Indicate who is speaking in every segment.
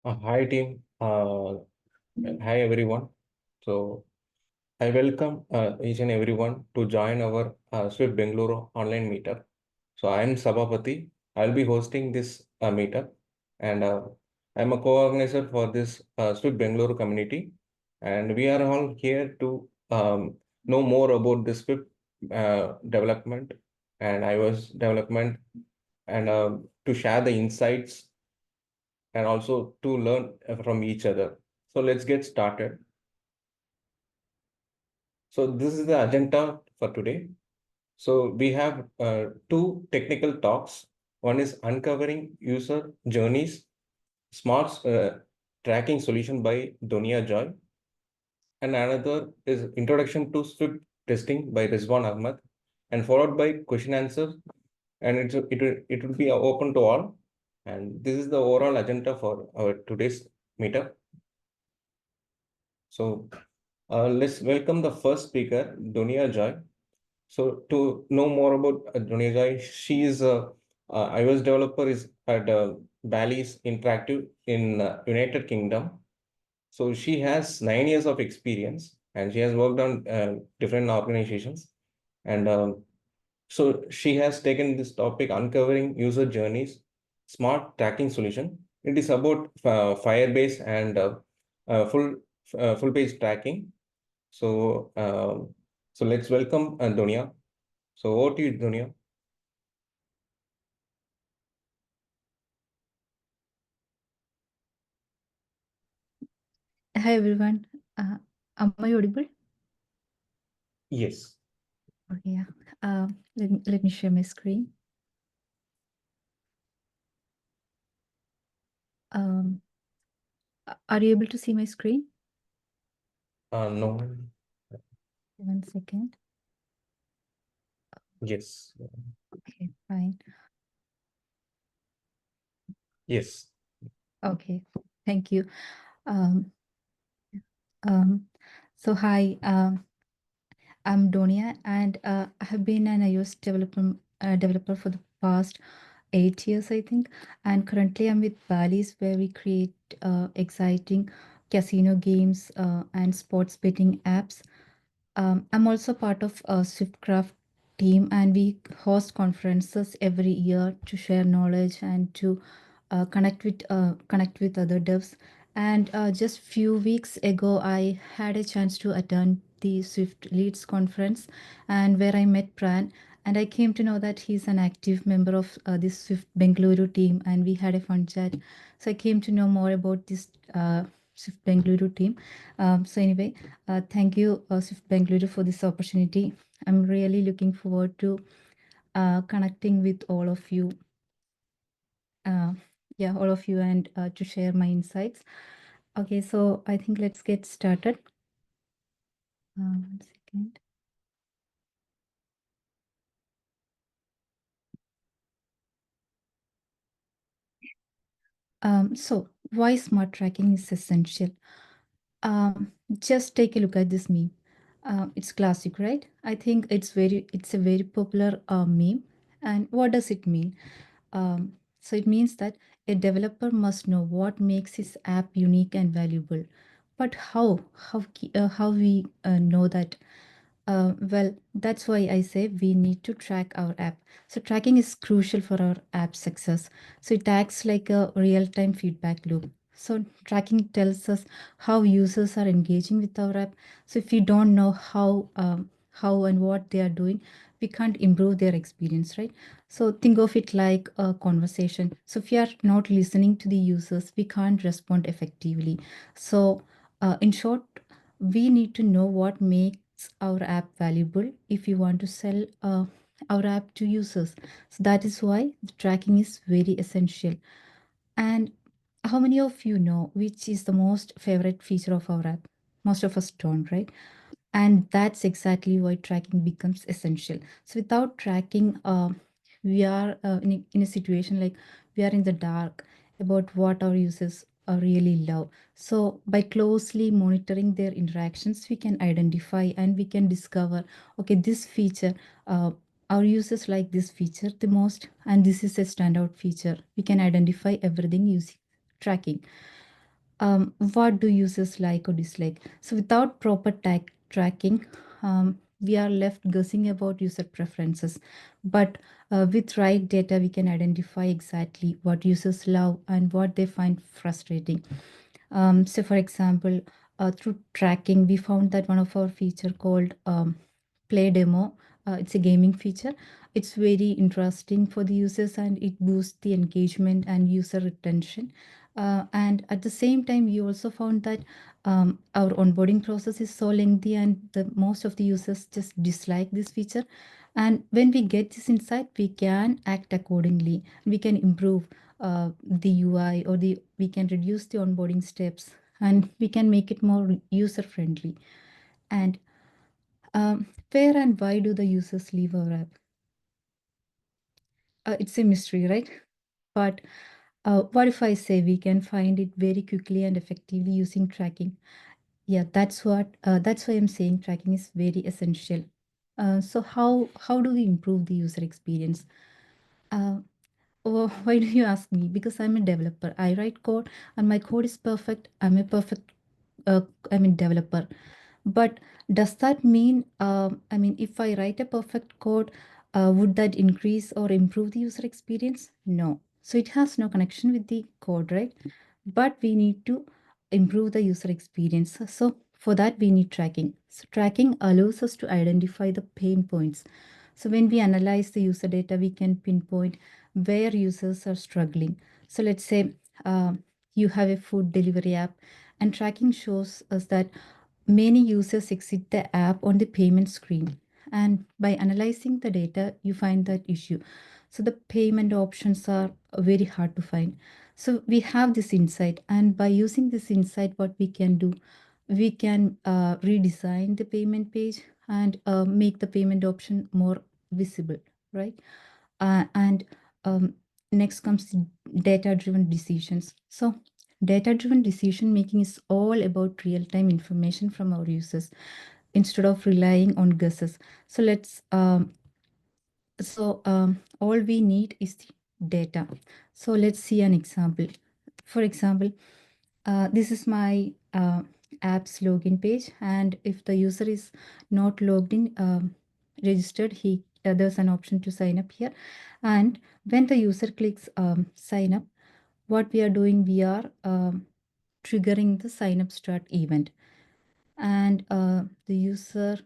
Speaker 1: Hi team. Hi everyone. So I welcome each and everyone to join our Swift Bengaluru online meetup. So I am Sabapati. I'll be hosting this meetup, and I'm a co-organizer for this Swift Bengaluru community. And we are all here to know more about the Swift development and iOS development, and to share the insights and also to learn from each other. So let's get started. So this is the agenda for today. So we have two technical talks. One is uncovering user journeys, smart tracking solution by Donia Joy, and another is introduction to Swift testing by Rizwan Ahmad, and followed by question answer, and it will be open to all. And this is the overall agenda for our today's meetup. So let's welcome the first speaker, Dunia Joy. So to know more about Dunia Joy, she is a iOS developer is at Bally's Interactive in United Kingdom. So she has 9 years of experience and she has worked on different organizations. And so she has taken this topic, uncovering user journeys, smart tracking solution. It is about Firebase and full full page tracking. So, so let's welcome Dunia. So, over to you, Dunia.
Speaker 2: Hi everyone. Am I audible?
Speaker 1: Yes.
Speaker 2: Okay, yeah. Let me share my screen. Um, are you able to see my screen?
Speaker 1: No.
Speaker 2: 1 second.
Speaker 1: Yes.
Speaker 2: Okay, fine.
Speaker 1: Yes.
Speaker 2: Okay, thank you. Um, um, so hi, I'm Donia, and I have been an iOS developer for the past 8 years, I think. And currently, I'm with Bally's, where we create exciting casino games and sports betting apps. I'm also part of a Swiftcraft team, and we host conferences every year to share knowledge and to connect with other devs. And just few weeks ago, I had a chance to attend the Swift Leads conference, and where I met Pran, and I came to know that he's an active member of this Swift Bengaluru team, and we had a fun chat. So I came to know more about this Swift Bengaluru team. So anyway, thank you, Swift Bengaluru, for this opportunity. I'm really looking forward to connecting with all of you. Uh, yeah, all of you, and to share my insights. Okay, so I think let's get started. 1 second. So why smart tracking is essential? Just take a look at this meme. It's classic, right? I think it's a very popular meme. And what does it mean? So it means that a developer must know what makes his app unique and valuable. But how we know that? Well, that's why I say we need to track our app. So tracking is crucial for our app success. So it acts like a real-time feedback loop. So tracking tells us how users are engaging with our app. So if we don't know how and what they are doing, we can't improve their experience, right? So think of it like a conversation. So if we are not listening to the users, we can't respond effectively. So in short, we need to know what makes our app valuable if we want to sell our app to users. So that is why the tracking is very essential. And how many of you know which is the most favorite feature of our app? Most of us don't, right? And that's exactly why tracking becomes essential. So without tracking, we are in a situation like we are in the dark about what our users really love. So by closely monitoring their interactions, we can identify and we can discover, okay, this feature, our users like this feature the most, and this is a standout feature. We can identify everything using tracking. What do users like or dislike? So without proper tracking, we are left guessing about user preferences. But with right data, we can identify exactly what users love and what they find frustrating. So for example, through tracking, we found that one of our feature called Play Demo, it's a gaming feature. It's very interesting for the users and it boosts the engagement and user retention. And at the same time, we also found that our onboarding process is so lengthy and most of the users just dislike this feature. And when we get this insight, we can act accordingly. We can improve the UI or we can reduce the onboarding steps and we can make it more user friendly. And where and why do the users leave our app? It's a mystery, right? But what if I say we can find it very quickly and effectively using tracking? Yeah, that's why I'm saying tracking is very essential. So how do we improve the user experience? Uh, oh, why do you ask me? Because I'm a developer. I write code and my code is perfect. I'm a perfect developer. But does that mean, if I write a perfect code, would that increase or improve the user experience? No. So it has no connection with the code, right? But we need to improve the user experience. So for that, we need tracking. So tracking allows us to identify the pain points. So when we analyze the user data, we can pinpoint where users are struggling. So let's say uh, you have a food delivery app, and tracking shows us that many users exit the app on the payment screen. And by analyzing the data, you find that issue. So the payment options are very hard to find. So we have this insight, and by using this insight, what we can do, we can redesign the payment page and make the payment option more visible, right? And next comes data driven decisions. So data driven decision making is all about real time information from our users instead of relying on guesses. So all we need is the data. So let's see an example. For example, this is my app's login page, and if the user is not logged in, registered, there's an option to sign up here. And when the user clicks sign up, what we are doing, we are triggering the sign up start event, and the user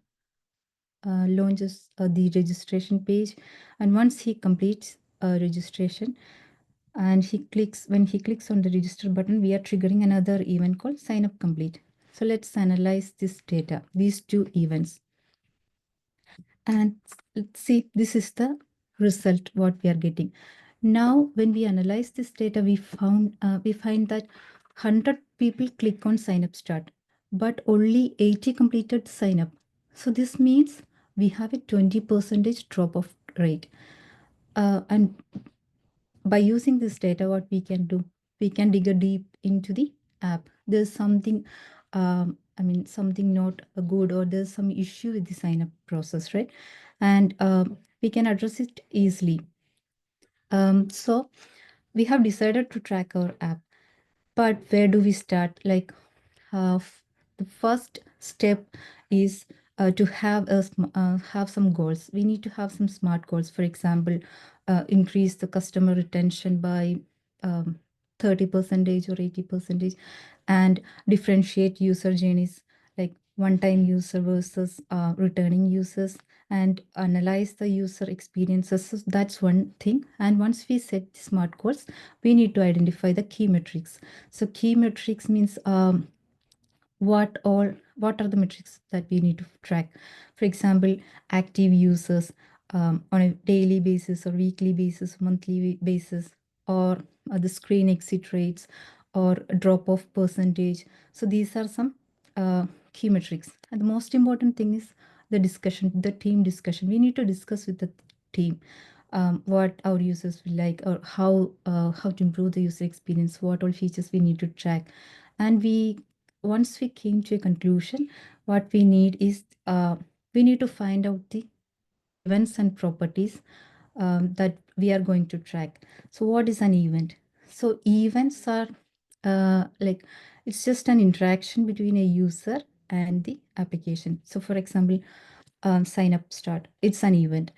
Speaker 2: launches the registration page. And once he completes registration and when he clicks on the register button, we are triggering another event called sign up complete. So let's analyze this data, these two events. And let's see, this is the result what we are getting. Now when we analyze this data, we find that 100 people click on sign up start, but only 80 completed sign up. So this means we have a 20% drop off rate. And by using this data, what we can do, we can dig a deep into the app. There's something something not good, or there's some issue with the sign up process, right? And we can address it easily. So we have decided to track our app, but where do we start? The first step is to have some goals. We need to have some smart goals. For example, increase the customer retention by 30 percentage or 80 percentage, and differentiate user journeys like one-time user versus returning users, and analyze the user experiences. So that's one thing. And once we set the smart goals, we need to identify the key metrics. So key metrics means what are the metrics that we need to track. For example, active users on a daily basis or weekly basis, monthly basis, or the screen exit rates or drop off percentage. So these are some key metrics. And the most important thing is the team discussion. We need to discuss with the team what our users will like, or how to improve the user experience, what all features we need to track. And once we came to a conclusion, what we need is we need to find out the events and properties that we are going to track. So what is an event? So events are like It's just an interaction between a user and the application. So for example, sign up start, it's an event,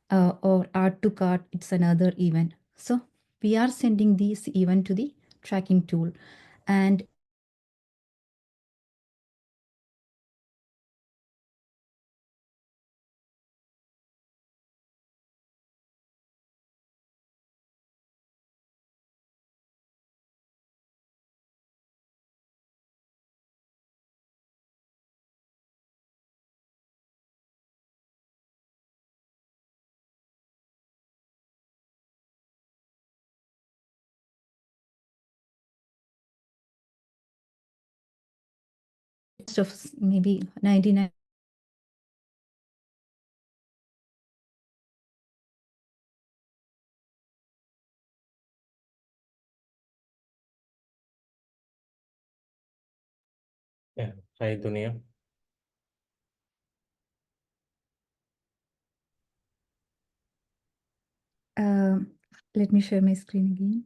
Speaker 2: or add to cart, it's another event. So we are sending this event to the tracking tool, and most of maybe 99.
Speaker 1: Yeah. Hi, Dunia.
Speaker 2: Um, Let me share my screen again.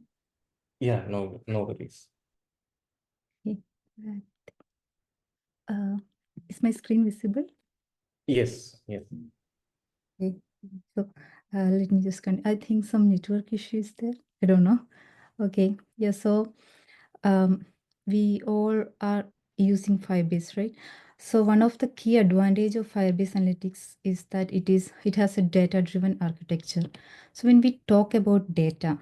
Speaker 1: Yeah, no worries.
Speaker 2: Okay. Uh, is my screen visible?
Speaker 1: Yes, yes.
Speaker 2: Okay. So let me just I think some network issues there. I don't know. Okay. Yeah. So we all are using Firebase, right? So one of the key advantage of Firebase Analytics is that it has a data-driven architecture. So when we talk about data,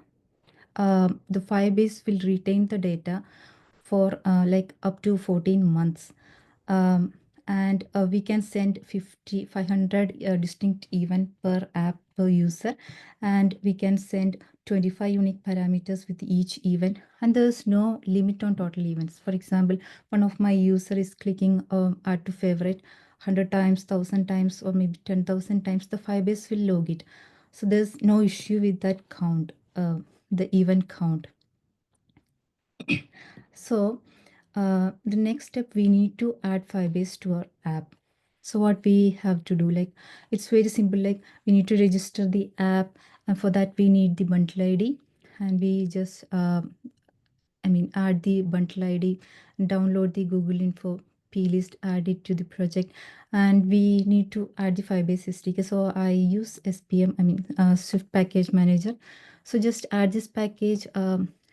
Speaker 2: the Firebase will retain the data for like up to 14 months. Um, and we can send 500 distinct event per app per user, and we can send 25 unique parameters with each event, and there's no limit on total events. For example, one of my user is clicking add to favorite 100 times, 1000 times, or maybe 10,000 times, the Firebase will log it. So there's no issue with that count, the event count. So the next step, we need to add Firebase to our app. So what we have to do, like, it's very simple. Like, we need to register the app, and for that we need the bundle ID, and we just add the bundle ID, download the Google Info plist, add it to the project, and we need to add the Firebase SDK. So I use SPM, Swift Package Manager. So just add this package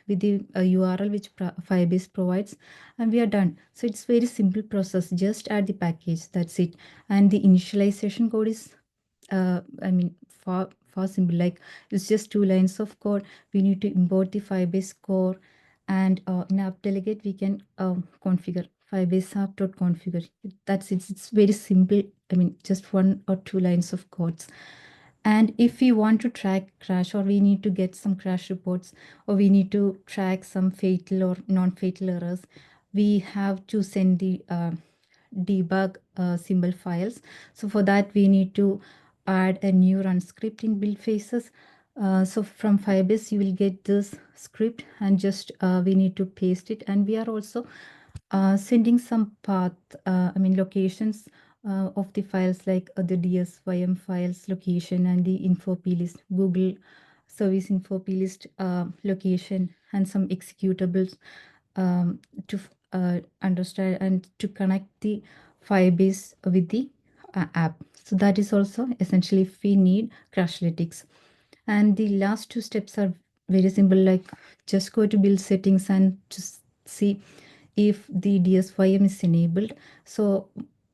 Speaker 2: with the URL which Firebase provides, and we are done. So it's very simple process. Just add the package. That's it. And the initialization code is far simple. Like, it's just 2 lines of code. We need to import the Firebase core, and in app delegate we can configure Firebase app.configure. That's it. It's very simple. Just 1 or 2 lines of codes. And if we want to track crash, or we need to get some crash reports, or we need to track some fatal or non-fatal errors, we have to send the debug symbol files. So for that, we need to add a new run script in build phases. So from Firebase, you will get this script, and just we need to paste it. And we are also sending some path, locations of the files, like the DSYM files location, and the info plist, Google service info plist location, and some executables to understand and to connect the Firebase with the app. So that is also essentially if we need Crashlytics. And the last 2 steps are very simple. Like, just go to build settings and just see if the DSYM is enabled. So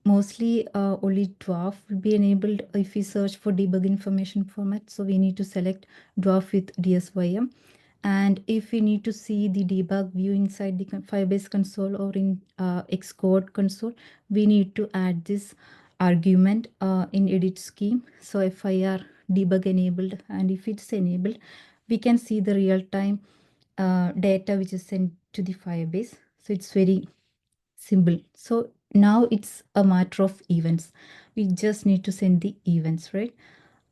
Speaker 2: mostly only dwarf will be enabled if we search for debug information format. So we need to select dwarf with DSYM. And if we need to see the debug view inside the Firebase console or in Xcode console, we need to add this argument in edit scheme. So FIR debug enabled, and if it's enabled, we can see the real-time data which is sent to the Firebase. So it's very simple. So now it's a matter of events. We just need to send the events, right?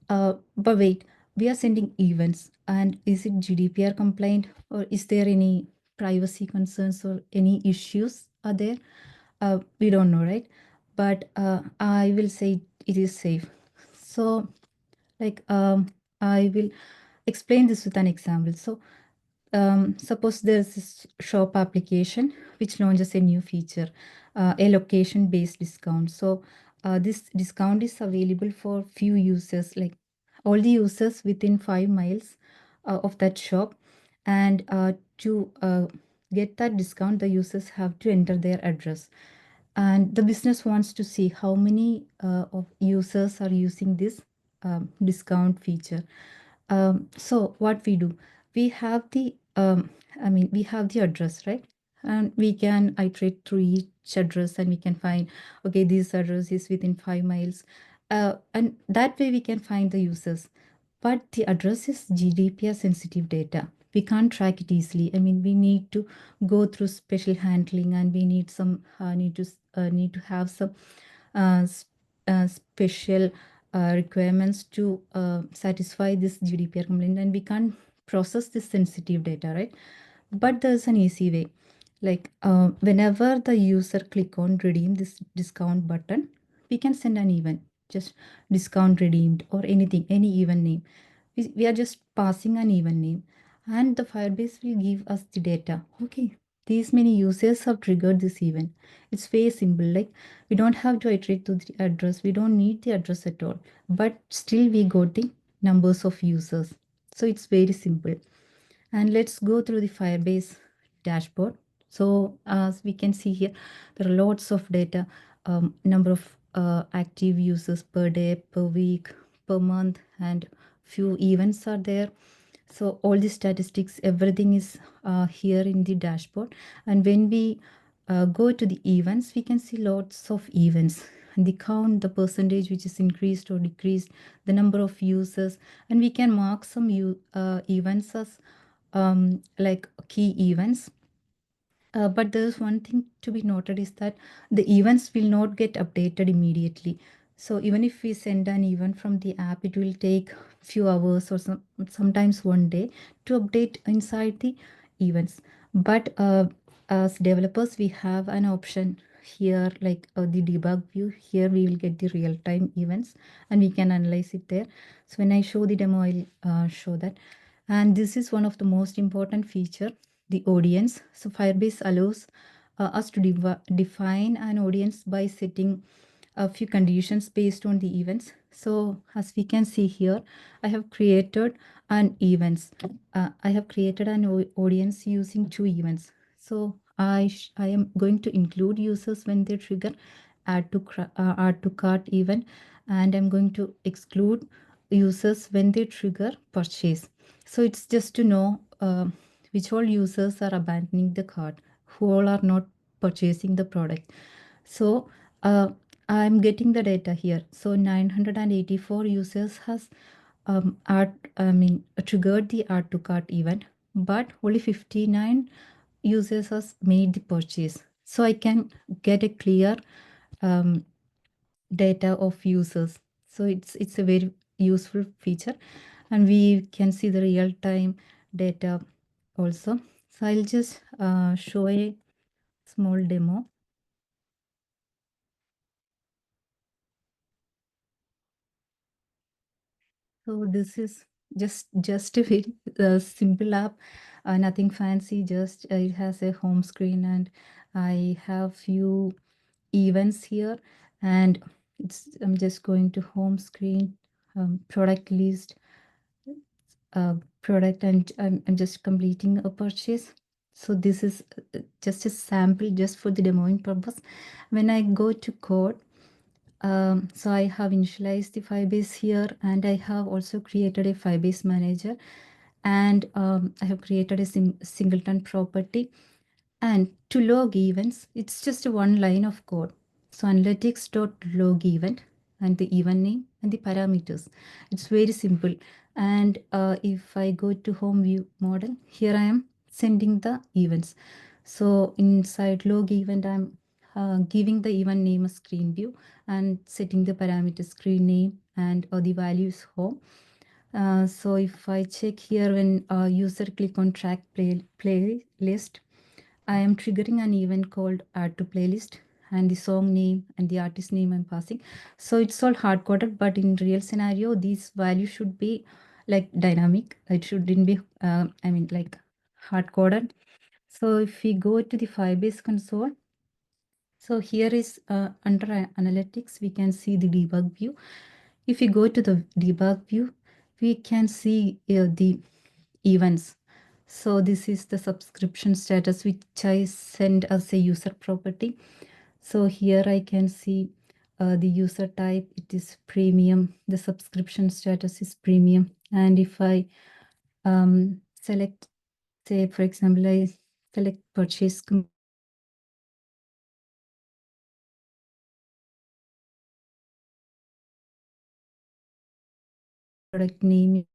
Speaker 2: But wait, we are sending events, and is it GDPR compliant, or is there any privacy concerns or any issues are there? We don't know, right? But I will say it is safe. So, like, I will explain this with an example. So Suppose there's this shop application which launches a new feature, a location-based discount. So this discount is available for few users, like all the users within 5 miles of that shop. And to get that discount, the users have to enter their address. And the business wants to see how many of users are using this discount feature. So what we do, we have the we have the address, right? And we can iterate through each address and we can find, okay, this address is within 5 miles. And that way we can find the users. But the address is GDPR sensitive data. We can't track it easily. I mean, we need to go through special handling, and we need some need to have some special requirements to satisfy this GDPR complaint, and we can't process this sensitive data, right? But there's an easy way. Like whenever the user click on redeem this discount button, we can send an event, just discount redeemed or anything, any event name. We are just passing an event name, and the Firebase will give us the data. Okay, these many users have triggered this event. It's very simple. Like we don't have to iterate to the address. We don't need the address at all. But still we got the numbers of users. So it's very simple. And let's go through the Firebase dashboard. So as we can see here, there are lots of data, number of active users per day, per week, per month, and few events are there. So all the statistics, everything is here in the dashboard. And when we go to the events, we can see lots of events, and the count, the percentage which is increased or decreased, the number of users, and we can mark some events as like key events. But there's one thing to be noted is that the events will not get updated immediately. So even if we send an event from the app, it will take few hours or sometimes one day to update inside the events. But as developers, we have an option here, like the debug view. Here we will get the real-time events and we can analyze it there. So when I show the demo, I'll show that. And this is one of the most important feature, the audience. So Firebase allows us to define an audience by setting a few conditions based on the events. So as we can see here, I have created an events. I have created an audience using 2 events. So I am going to include users when they trigger add to cart event, and I'm going to exclude users when they trigger purchase. So it's just to know which all users are abandoning the cart, who all are not purchasing the product. So I'm getting the data here. So 984 users has triggered the add to cart event, but only 59 users has made the purchase. So I can get a clear um, data of users. So it's a very useful feature, and we can see the real time data also. So I'll just show a small demo. So this is just a very simple app, nothing fancy. Just it has a home screen, and I have few events here, and I'm just going to home screen, product list, product, and I'm just completing a purchase. So this is just a sample, just for the demoing purpose. When I go to code, so I have initialized the Firebase here, and I have also created a Firebase manager, and I have created a singleton property. And to log events, it's just a one line of code. So analytics.log event, and the event name and the parameters. It's very simple. And if I go to home view model, here I am sending the events. So inside log event, I'm giving the event name a screen view and setting the parameter screen name, and the value is home. So if I check here, when user click on track playlist, I am triggering an event called add to playlist, and the song name and the artist name I'm passing. So it's all hard coded, but in real scenario, these values should be like dynamic. It shouldn't be, like hard-coded. So if we go to the Firebase console, so here is under analytics, we can see the debug view. If we go to the debug view, we can see the events. So this is the subscription status, which I send as a user property. So here I can see the user type, it is premium. The subscription status is premium. And if I select, say, for example, I select purchase product name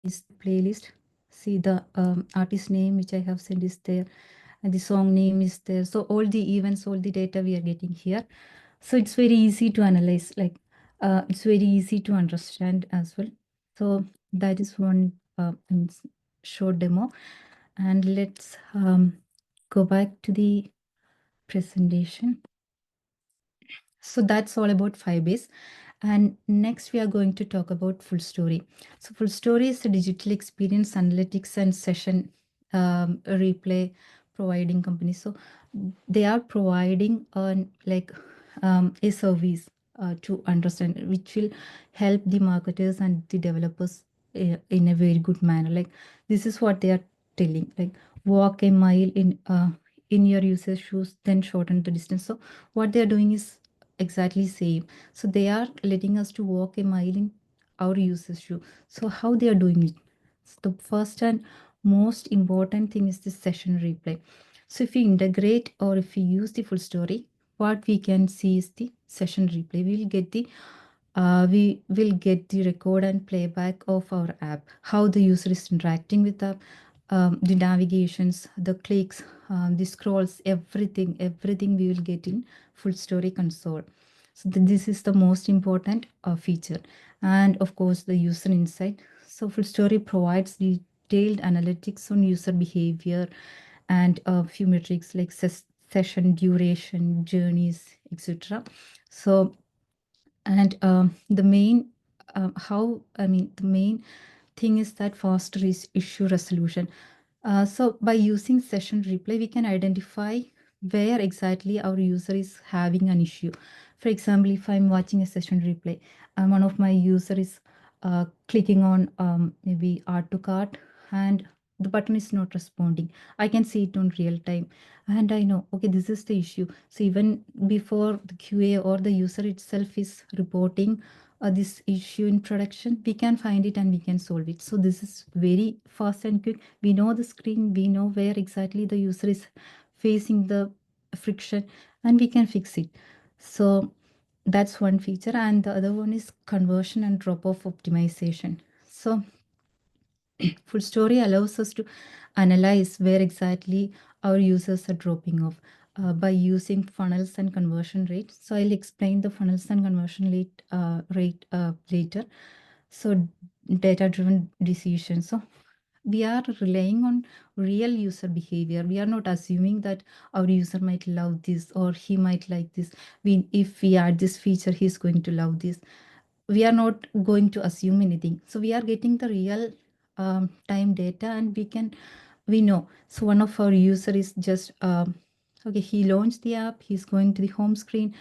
Speaker 2: is playlist. See the artist name which I have sent is there, and the song name is there. So all the events, all the data we are getting here. So it's very easy to analyze, like it's very easy to understand as well. So that is one short demo. And let's go back to the presentation. So that's all about Firebase. And next we are going to talk about Full Story. So Full Story is a digital experience analytics and session replay providing company. So they are providing a service to understand, which will help the marketers and the developers in a very good manner. Like this is what they are telling, like walk a mile in your user's shoes, then shorten the distance. So what they are doing is exactly same. So they are letting us to walk a mile in our users shoe. So how they are doing it? So the first and most important thing is the session replay. So if we integrate or if we use the Full Story, what we can see is the session replay. We will get the record and playback of our app, how the user is interacting with the navigations, the clicks, the scrolls, everything we will get in Full Story console. So this is the most important feature. And of course, the user insight. So Full Story provides detailed analytics on user behavior and a few metrics like session duration, journeys, etc. So, and the main the main thing is that faster is issue resolution. So by using session replay, we can identify where exactly our user is having an issue. For example, if I'm watching a session replay and one of my user is clicking on maybe add to cart and the button is not responding, I can see it on real time and I know, okay, this is the issue. So even before the QA or the user itself is reporting this issue in production, we can find it and we can solve it. So this is very fast and quick. We know the screen, we know where exactly the user is facing the friction and we can fix it. So that's one feature. And the other one is conversion and drop-off optimization. So Full Story allows us to analyze where exactly our users are dropping off by using funnels and conversion rate. So I'll explain the funnels and conversion rate later. So data-driven decisions. So we are relying on real user behavior. We are not assuming that our user might love this or he might like this. If we add this feature, he's going to love this. We are not going to assume anything. So we are getting the real time data and we know. So one of our user is just, okay, he launched the app, he's going to the home screen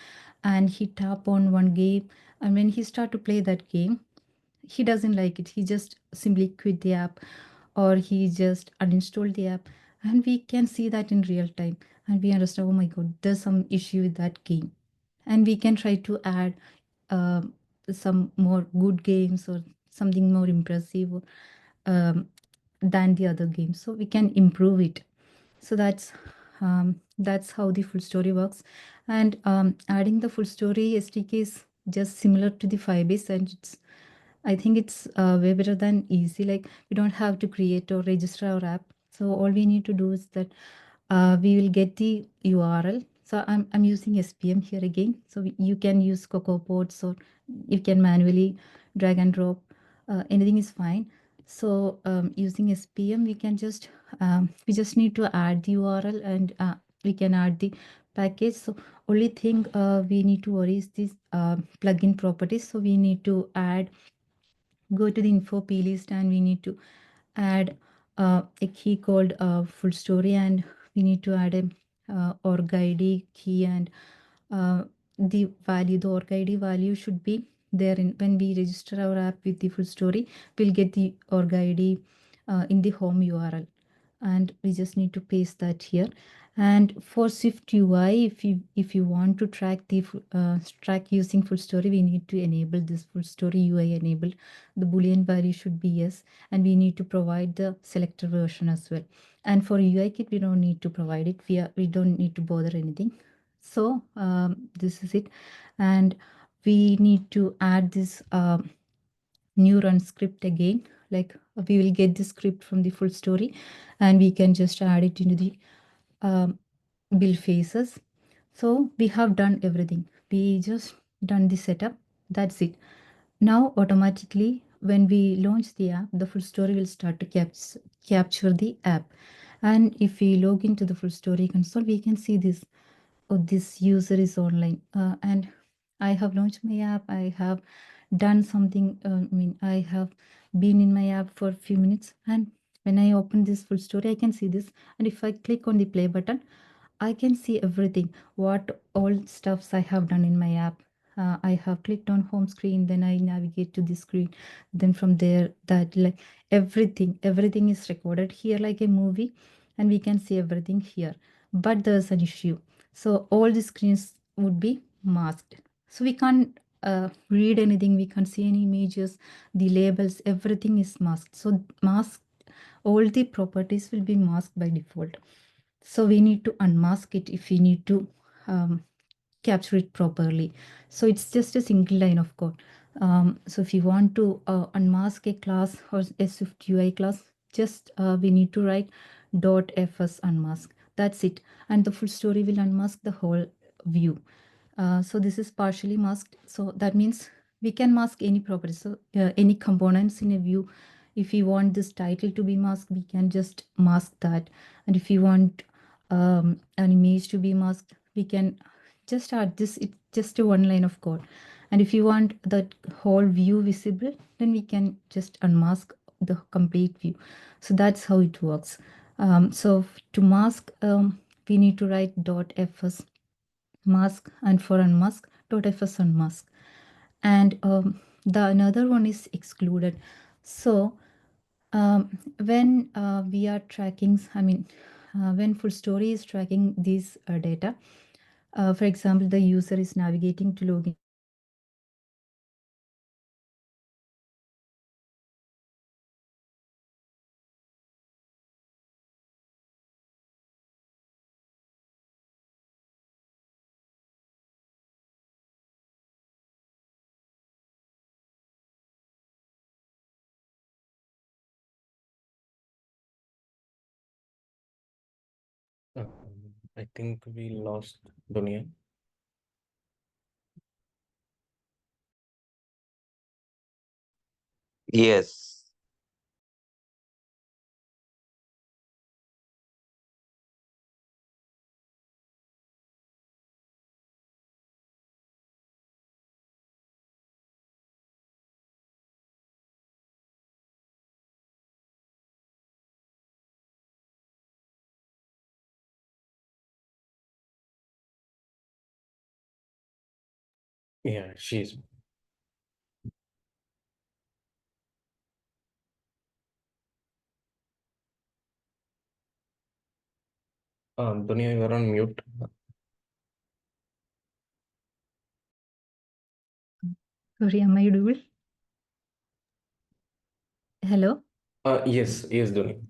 Speaker 2: and he tap on one game. And when he start to play that game, he doesn't like it. He just simply quit the app or he just uninstalled the app. And we can see that in real time. And we understand, oh my God, there's some issue with that game. And we can try to add uh, some more good games or something more impressive um, than the other games. So we can improve it. So that's how the Full Story works. And adding the Full Story SDK is just similar to the Firebase, and I think it's way better than easy. Like we don't have to create or register our app. So all we need to do is that we will get the URL. So I'm using SPM here again. So you can use CocoaPods or you can manually drag and drop. Anything is fine. So using SPM, we just need to add the URL and we can add the package. So only thing we need to worry is this plugin properties. So we need to go to the info plist and we need to add a key called full story, and we need to add a org ID key, and the value, the org ID value should be there. In when we register our app with the full story, we'll get the org ID in the home URL, and we just need to paste that here. And for Swift UI, if you want to track the track using full story, we need to enable this full story UI enabled. The boolean value should be yes, and we need to provide the selector version as well. And for UI kit, we don't need to provide it. We don't need to bother anything. So this is it, and we need to add this new run script again. Like we will get the script from the full story, and we can just add it into the um, build phases. So we have done everything. We just done the setup. That's it. Now automatically when we launch the app, the full story will start to capture the app. And if we log into the full story console, we can see this. Oh, this user is online, and I have launched my app. I have done something. I have been in my app for a few minutes, and when I open this full story, I can see this. And if I click on the play button, I can see everything, what all stuffs I have done in my app. I have clicked on home screen, then I navigate to the screen. Then from there, that like everything is recorded here like a movie, and we can see everything here. But there's an issue. So all the screens would be masked. So we can't read anything, we can't see any images, the labels, everything is masked. So mask, all the properties will be masked by default. So we need to unmask it if we need to um, capture it properly. So it's just a single line of code. So if you want to unmask a class or a Swift UI class, just we need to write .fs unmask. That's it. And the full story will unmask the whole view. So this is partially masked. So that means we can mask any properties. So any components in a view. If we want this title to be masked, we can just mask that. And if you want an image to be masked, we can just add this. It's just a one line of code. And if you want that whole view visible, then we can just unmask the complete view. So that's how it works. So to mask, we need to write .fs mask, and for unmask .fs unmask. And the another one is excluded. So when we are tracking, when full story is tracking these data, for example, the user is navigating to login.
Speaker 1: I think we lost Dunia.
Speaker 3: Yes.
Speaker 1: Yeah, she's Dunia, you're on mute.
Speaker 2: Sorry, am I audible? Hello?
Speaker 1: Yes, Dunia.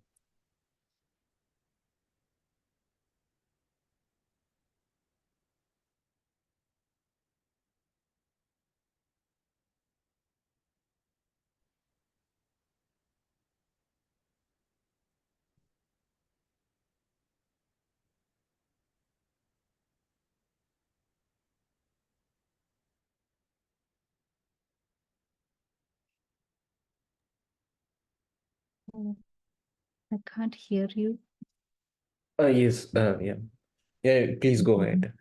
Speaker 2: I can't hear you.
Speaker 1: Yes, yeah, please go
Speaker 2: Mhm.
Speaker 1: ahead.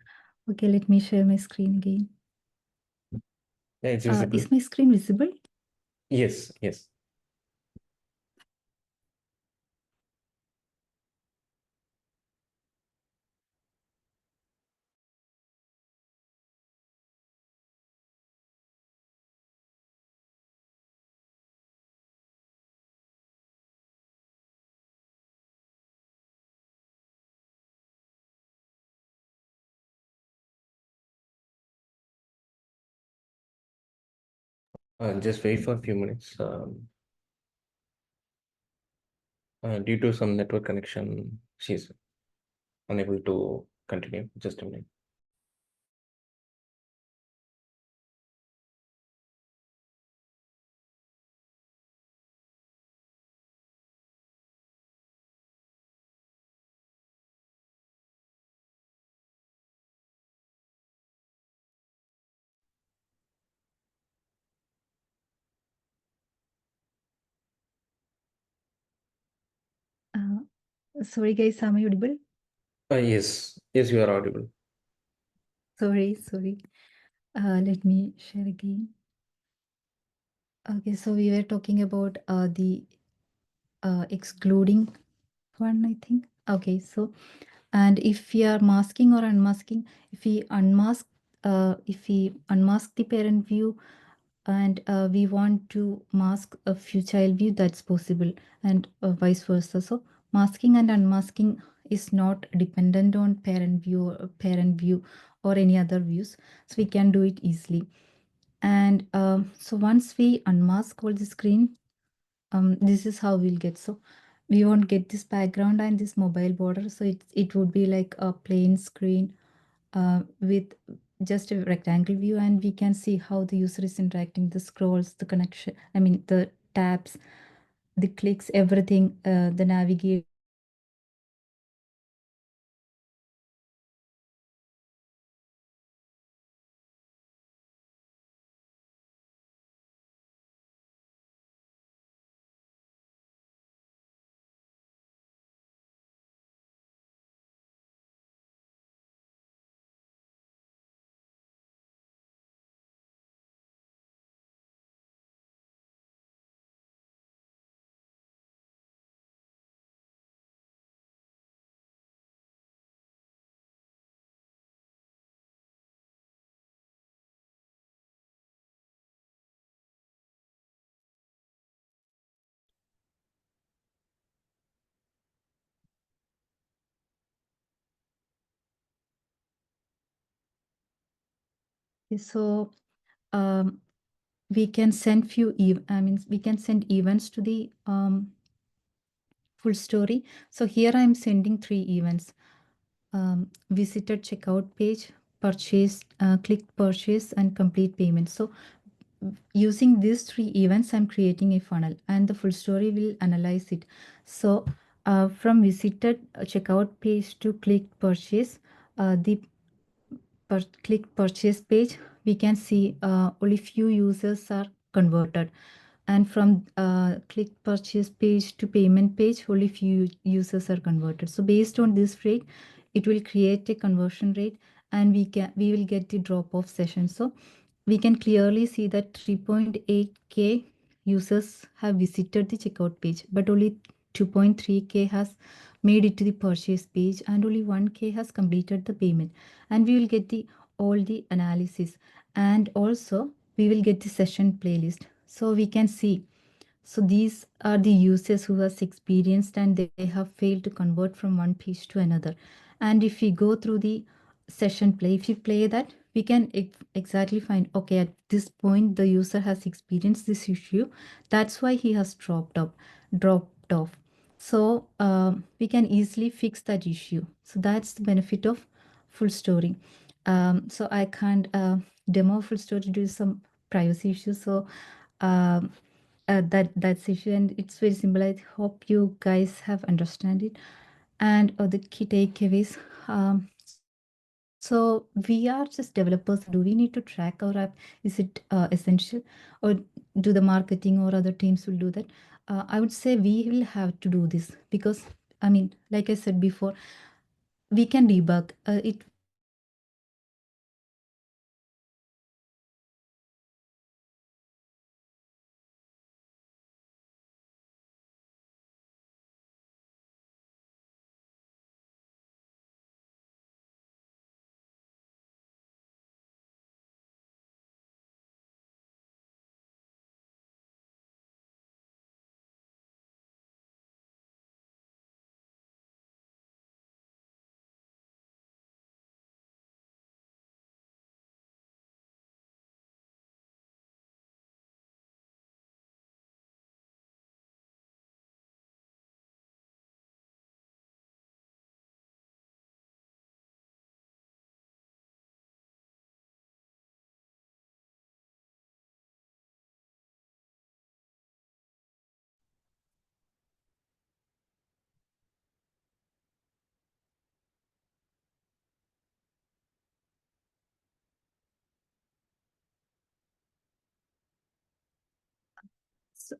Speaker 2: Okay, let me share my screen again.
Speaker 1: Yeah, it's visible.
Speaker 2: Is my screen visible?
Speaker 1: Yes. Just wait for a few minutes. Due to some network connection, she's unable to continue. Just a minute.
Speaker 2: Uh, Sorry, guys, am I audible?
Speaker 1: Yes, yes, you are audible.
Speaker 2: Sorry. Let me share again. Okay, so we were talking about the excluding one, I think. Okay, so and if we are masking or unmasking, if we unmask the parent view and we want to mask a few child view, that's possible, and vice versa. So masking and unmasking is not dependent on parent view or any other views, so we can do it easily. And so once we unmask all the screen, this is how we'll get. So we won't get this background and this mobile border, so it would be like a plain screen with just a rectangle view, and we can see how the user is interacting, the scrolls, the connection, I mean the tabs, the clicks, everything, the navigation. So um, we can send we can send events to the full story. So here I'm sending 3 events: visited checkout page, purchase, clicked purchase, and complete payment. So using these 3 events, I'm creating a funnel, and the full story will analyze it. So from visited checkout page to clicked purchase, the click purchase page, we can see only few users are converted. And from click purchase page to payment page, only few users are converted. So based on this rate, it will create a conversion rate, and we will get the drop off session. So we can clearly see that 3.8K users have visited the checkout page, but only 2.3K has made it to the purchase page, and only 1K has completed the payment. And we will get the all the analysis, and also we will get the session playlist, so we can see. So these are the users who has experienced and they have failed to convert from one page to another. And if we go through the session play, if you play that, we can exactly find, okay, at this point the user has experienced this issue, that's why he has dropped off. So we can easily fix that issue. So that's the benefit of full story. So I can't demo full story due to some privacy issues. So um, that's issue, and it's very simple. I hope you guys have understand it. And the key takeaways. So we are just developers. Do we need to track our app? Is it essential, or do the marketing or other teams will do that? I would say we will have to do this, because I mean, like I said before, we can debug. It will take some time, but we can easily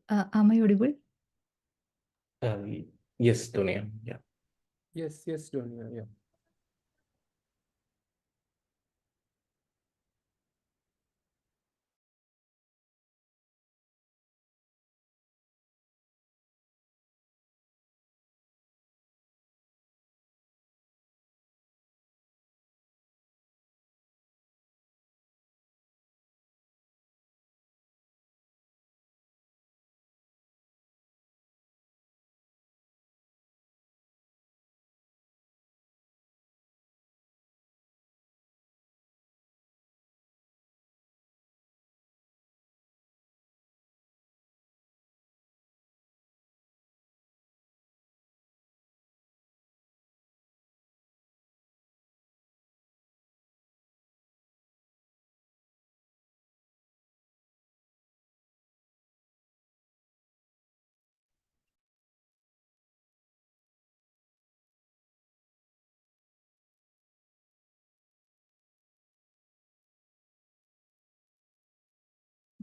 Speaker 2: Am I audible?
Speaker 1: Uh, yes, Dunia. Yeah.
Speaker 3: Yes, Donia. Yeah.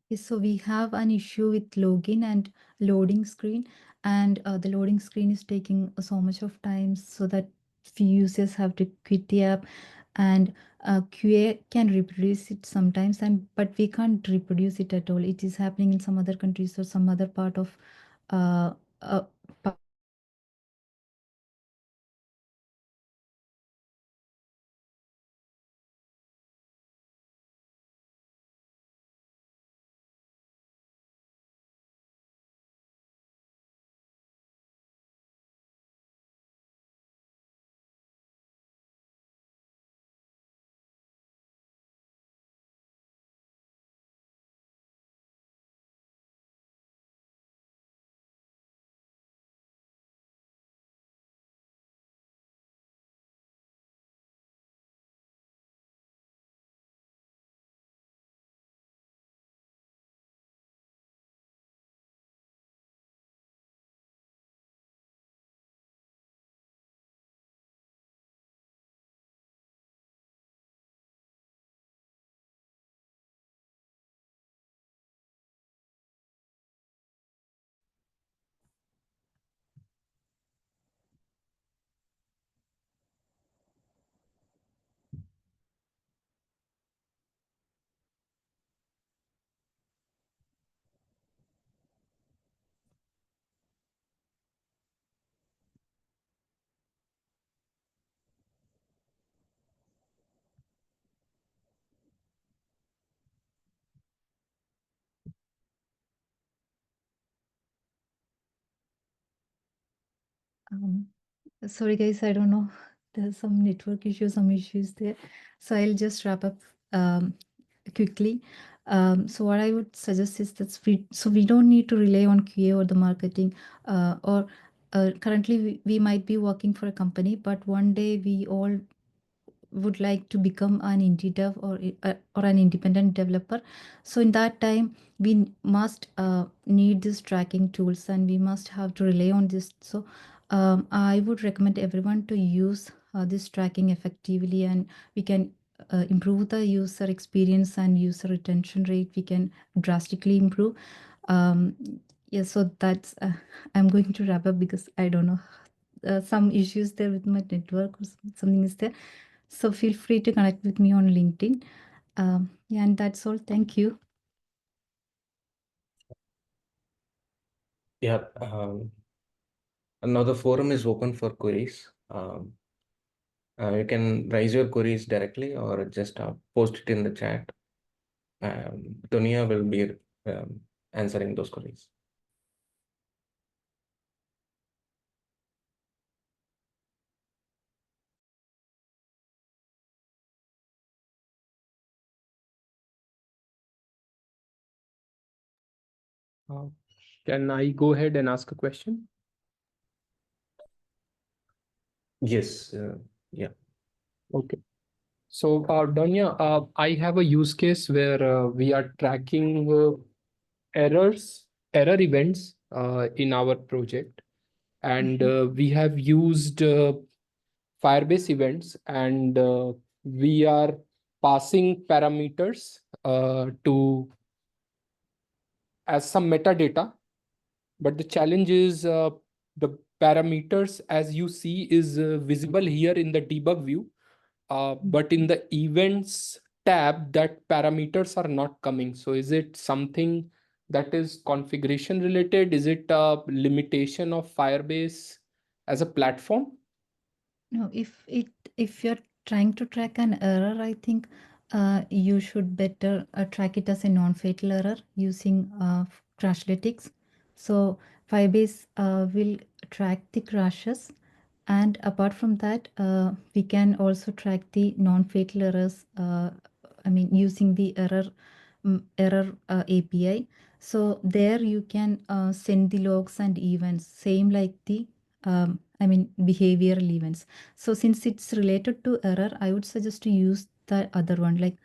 Speaker 2: Okay, so we have an issue with login and loading screen, and the loading screen is taking so much of time so that few users have to quit the app, and QA can reproduce it sometimes, and but we can't reproduce it at all. It is happening in some other countries or some other part of uh, uh, um, sorry guys, I don't know. There's some network issues, some issues there. So I'll just wrap up quickly. So what I would suggest is that we don't need to rely on QA or the marketing, or currently we might be working for a company, but one day we all would like to become an indie dev or an independent developer. So in that time, we must need these tracking tools, and we must have to rely on this. So I would recommend everyone to use this tracking effectively, and we can improve the user experience and user retention rate. We can drastically improve. Um, yeah, so that's I'm going to wrap up because I don't know, some issues there with my network or something is there. So feel free to connect with me on LinkedIn. Yeah, and that's all. Thank you.
Speaker 1: Yeah. Now the forum is open for queries. You can raise your queries directly or just post it in the chat. Dunia will be answering those queries.
Speaker 3: Can I go ahead and ask a question?
Speaker 1: Yes. Yeah.
Speaker 3: Okay. So, Donia, I have a use case where we are tracking error events in our project, and we have used Firebase events, and we are passing parameters to as some metadata but the challenge is the parameters as you see is visible here in the debug view, but in the events tab that parameters are not coming. So is it something that is configuration related? Is it a limitation of Firebase as a platform?
Speaker 2: No, if you're trying to track an error, I think you should better track it as a non-fatal error using Crashlytics. So Firebase will track the crashes, and apart from that, we can also track the non-fatal errors. I mean, using the error API. So there you can send the logs and events, same like the I mean behavioral events. So since it's related to error, I would suggest to use the other one, like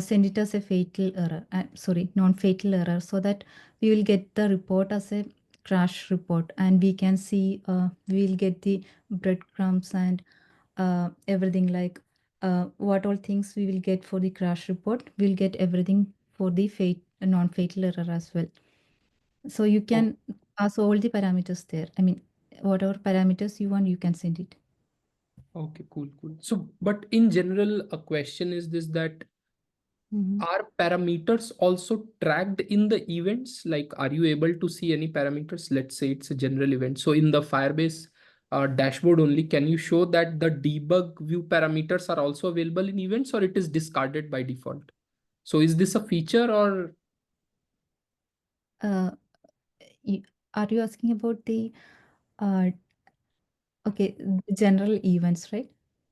Speaker 2: send it as a fatal error. Sorry, non-fatal error, so that we will get the report as a crash report, and we can see we will get the breadcrumbs and everything, like what all things we will get for the crash report. We'll get everything for the non-fatal error as well. So you
Speaker 3: Oh,
Speaker 2: can pass all the parameters there. I mean, whatever parameters you want, you can send it.
Speaker 3: okay, cool, cool. So, but in general, a question is this, that
Speaker 2: Mhm.
Speaker 3: are parameters also tracked in the events? Like, are you able to see any parameters? Let's say it's a general event. So in the Firebase dashboard only, can you show that the debug view parameters are also available in events, or it is discarded by default? So is this a feature or?
Speaker 2: Uh, you, are you asking about the uh, okay, general events, right?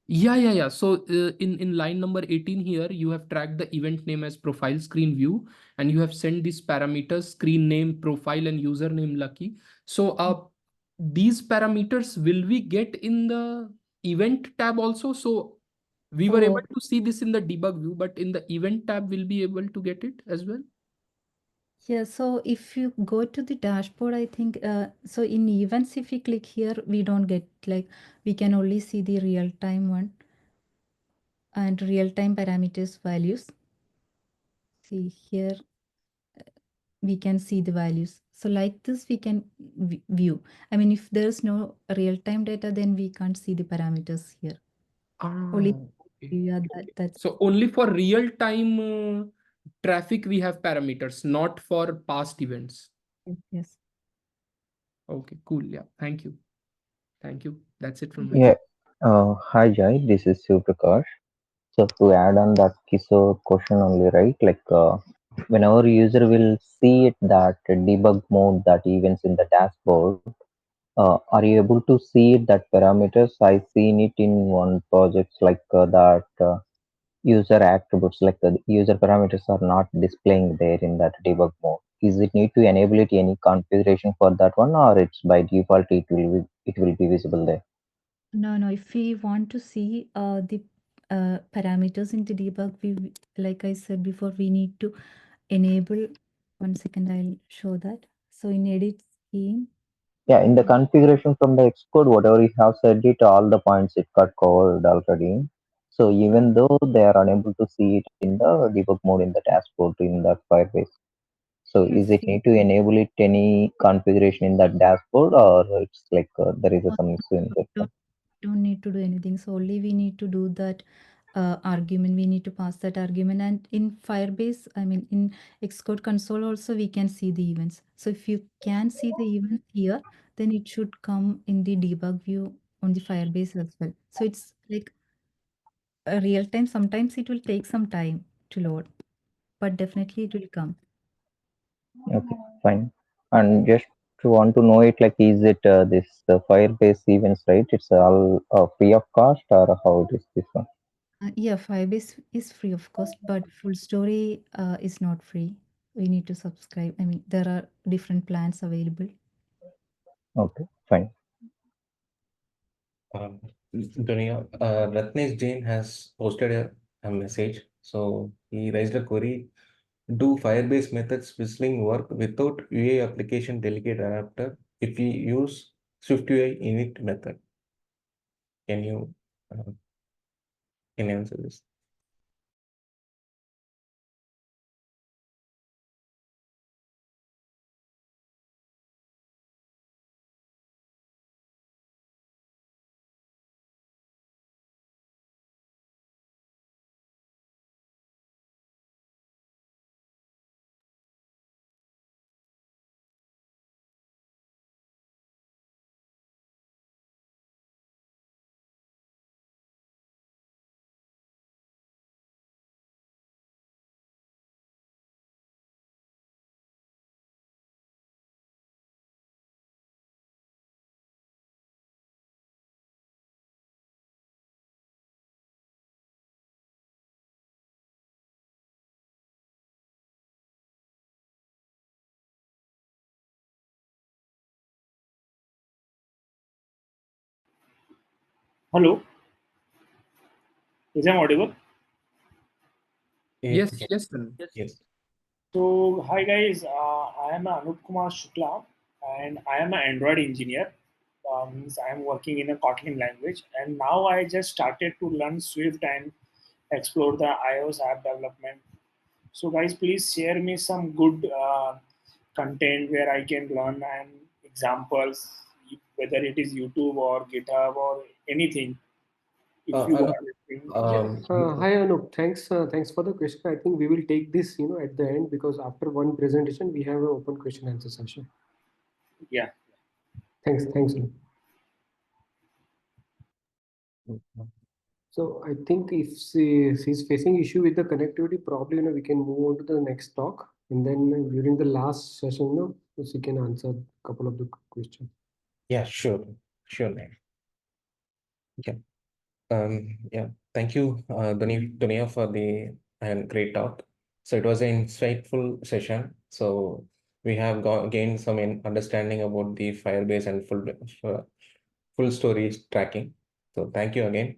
Speaker 3: Yeah, yeah, yeah. So in line number 18 here, you have tracked the event name as profile screen view, and you have sent these parameters screen name, profile, and username lucky. So these parameters will we get in the event tab also? So we were able
Speaker 2: Oh,
Speaker 3: to see this in the debug view, but in the event tab, we'll be able to get it as well.
Speaker 2: yeah. So if you go to the dashboard, I think so in events, if we click here, we don't get, like, we can only see the real time one and real time parameters values. See here, we can see the values. So like this, we can view. I mean, if there's no real time data, then we can't see the parameters here.
Speaker 3: Ah,
Speaker 2: Only,
Speaker 3: okay,
Speaker 2: yeah,
Speaker 3: okay.
Speaker 2: that's
Speaker 3: So only for real time traffic we have parameters, not for past events.
Speaker 2: yes, yes.
Speaker 3: Okay, cool. Yeah, thank you. Thank you. That's it from my
Speaker 4: Yeah,
Speaker 3: side.
Speaker 4: hi Jai, this is Shiv Prakash. So to add on that Kishore question only, right? Whenever user will see it that debug mode that events in the dashboard, are you able to see it that parameters? I seen it in one project that user attributes like the user parameters are not displaying there in that debug mode. Is it need to enable it any configuration for that one, or it's by default it will be visible there?
Speaker 2: No, no. If we want to see the parameters in the debug, like I said before, we need to enable. 1 second, I'll show that. So in edit scheme,
Speaker 4: Yeah, in the
Speaker 2: uh,
Speaker 4: configuration from the Xcode, whatever you have said it, all the points it got covered already. So even though they are unable to see it in the debug mode in the dashboard in that Firebase. So is
Speaker 2: yes,
Speaker 4: it need to enable it any configuration in that dashboard, or it's there is
Speaker 2: no,
Speaker 4: some issue in that one?
Speaker 2: don't need to do anything. So only we need to do that argument. We need to pass that argument. And in Firebase, I mean, in Xcode console also, we can see the events. So if you can see the event here, then it should come in the debug view on the Firebase as well. So it's like a real time. Sometimes it will take some time to load, but definitely it will come.
Speaker 4: Okay, fine. And just to want to know it, is it this Firebase events, right? It's all free of cost, or how it is this one?
Speaker 2: Yeah, Firebase is free, of course, but Full Story is not free. We need to subscribe. I mean, there are different plans available.
Speaker 4: Okay, fine.
Speaker 1: Um, Dunia, Ratnesh Jain has posted a message. So he raised a query. Do Firebase methods whistling work without UA application delegate adapter if we use SwiftUI init method? Can you uh, can you answer this?
Speaker 5: Hello, is I audible?
Speaker 3: Yes,
Speaker 1: Yes,
Speaker 3: yes, sir.
Speaker 1: yes.
Speaker 5: So, hi guys, I am Anup Kumar Shukla and I am an Android engineer. Means I am working in a Kotlin language, and now I just started to learn Swift and explore the iOS app development. So, guys, please share me some good content where I can learn and examples, whether it is YouTube or GitHub or anything. If you
Speaker 1: Anup,
Speaker 5: want anything.
Speaker 6: Hi Anup, thanks for the question. I think we will take this, at the end, because after one presentation we have an open question answer session.
Speaker 5: Yeah.
Speaker 6: Thanks, Anup. So I think if she's facing issue with the connectivity, probably we can move on to the next talk, and then during the last session, she can answer a couple of the questions.
Speaker 1: Yeah, sure, man. Yeah. Yeah. Thank you, Dunia, for the great talk. So it was an insightful session. So we have gained some understanding about the Firebase and full story tracking. So thank you again.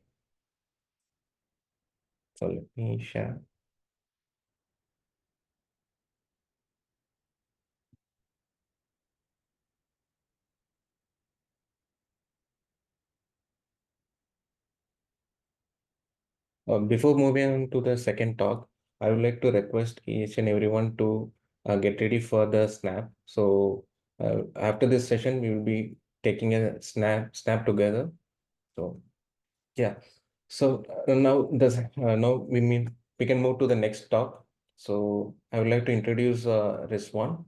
Speaker 1: So let me share. Before moving on to the second talk, I would like to request each and everyone to get ready for the snap. So after this session, we will be taking a snap together. So yeah. So now we can move to the next talk. So I would like to introduce Rizwan.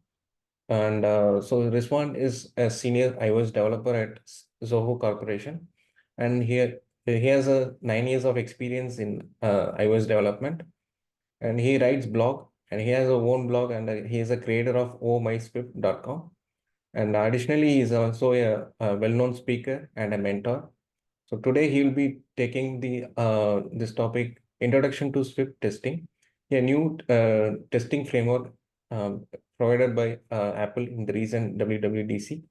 Speaker 1: And so Rizwan is a senior iOS developer at Zoho Corporation, and he has a 9 years of experience in iOS development, and he writes blog, and he has a own blog, and he is a creator of ohmyswift.com. And additionally, he is also a well-known speaker and a mentor. So today he will be taking the this topic, Introduction to Swift Testing, a new testing framework provided by Apple in the recent WWDC,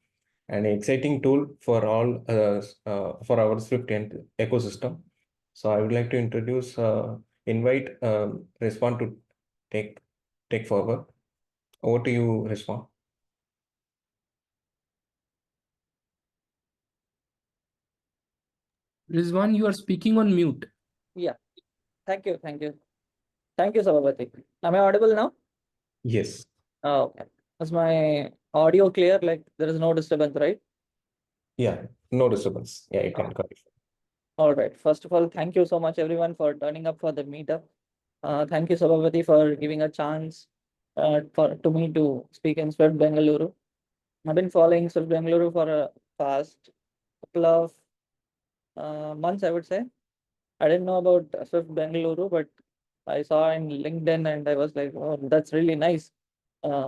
Speaker 1: an exciting tool for all for our Swift ecosystem. So I would like to invite Rizwan to take forward. Over to you, Rizwan.
Speaker 3: Rizwan, you are speaking on mute.
Speaker 7: Yeah, thank you, thank you. Thank you, Sababati. Am I audible now?
Speaker 1: Yes.
Speaker 7: Oh, okay. Is my audio clear? Like there is no disturbance, right?
Speaker 1: Yeah. No disturbance. Yeah, you can go.
Speaker 7: All right. First of all, thank you so much everyone for turning up for the meetup. Thank you, Sababati, for giving a chance to me to speak in Swift Bengaluru. I've been following Swift Bengaluru for a past couple of months, I would say. I didn't know about Swift Bengaluru, but I saw in LinkedIn and I was like, oh, that's really nice.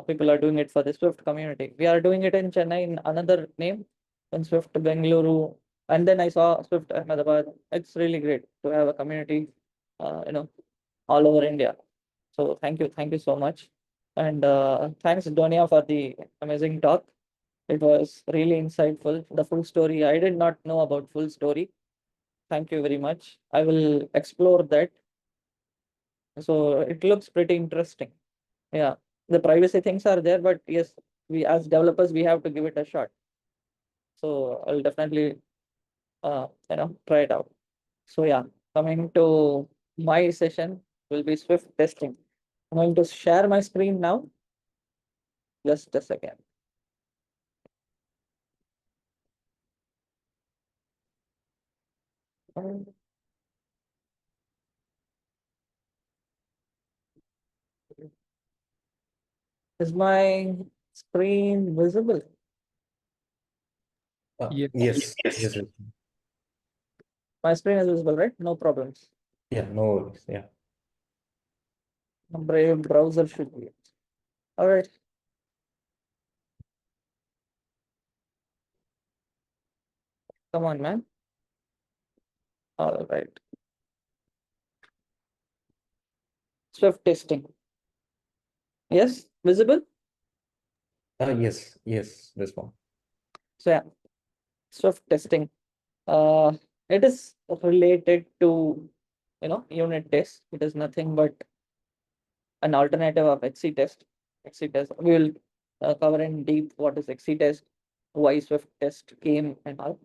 Speaker 7: People are doing it for the Swift community. We are doing it in Chennai in another name, in Swift Bengaluru. And then I saw Swift Ahmedabad. It's really great to have a community, all over India. So thank you so much. And thanks, Donia, for the amazing talk. It was really insightful. The full story, I did not know about full story. Thank you very much. I will explore that. So it looks pretty interesting. Yeah, the privacy things are there, but yes, we as developers, we have to give it a shot. So I'll definitely, try it out. So yeah, coming to my session will be Swift testing. I'm going to share my screen now. Just a second. Is my screen visible?
Speaker 3: Yes.
Speaker 1: Yes. Yes.
Speaker 7: My screen is visible, right? No problems.
Speaker 1: Yeah. No worries. Yeah.
Speaker 7: Brave browser should be. All right. Come on, man. All right. Swift testing. Yes, visible.
Speaker 1: Yes. Yes. This one.
Speaker 7: So yeah, Swift testing. Uh, It is related to, unit test. It is nothing but an alternative of XC test. XC test. We will cover in deep what is XC test, why Swift test came and all.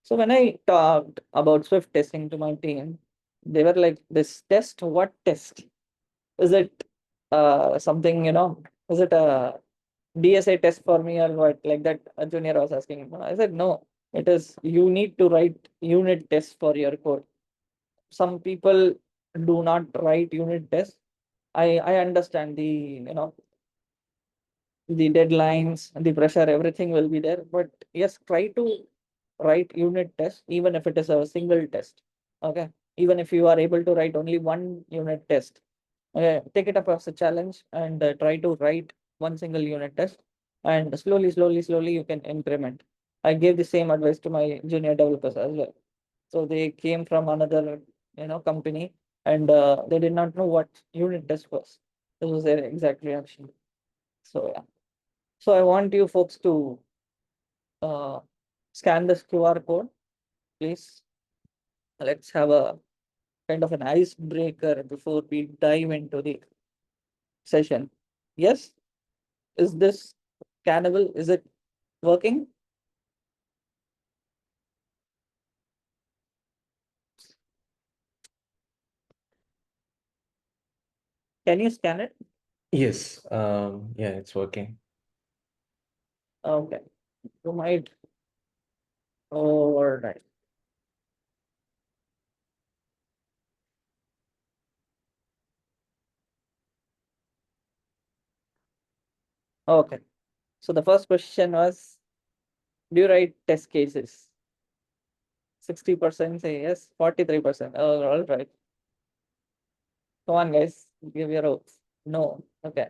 Speaker 7: So when I talked about Swift testing to my team, they were like, "This test, what test? Is it something, is it a DSA test for me or what?" Like that, a junior was asking. I said, "No, it is, you need to write unit tests for your code." Some people do not write unit tests. I understand the deadlines, the pressure, everything will be there. But yes, try to write unit test, even if it is a single test. Okay. Even if you are able to write only one unit test, okay, take it up as a challenge and try to write one single unit test. And slowly, you can increment. I gave the same advice to my junior developers as well. So they came from another, company, and they did not know what unit test was. This was their exact reaction. So yeah. So I want you folks to uh, scan this QR code, please. Let's have a kind of an icebreaker before we dive into the session. Yes, is this scannable? Is it working? Can you scan it?
Speaker 1: Yes, yeah, it's working.
Speaker 7: Okay. You might. All right. Okay. So the first question was, do you write test cases? 60% say yes, 43%. Oh, all right. Come on, guys. Give your votes. No. Okay.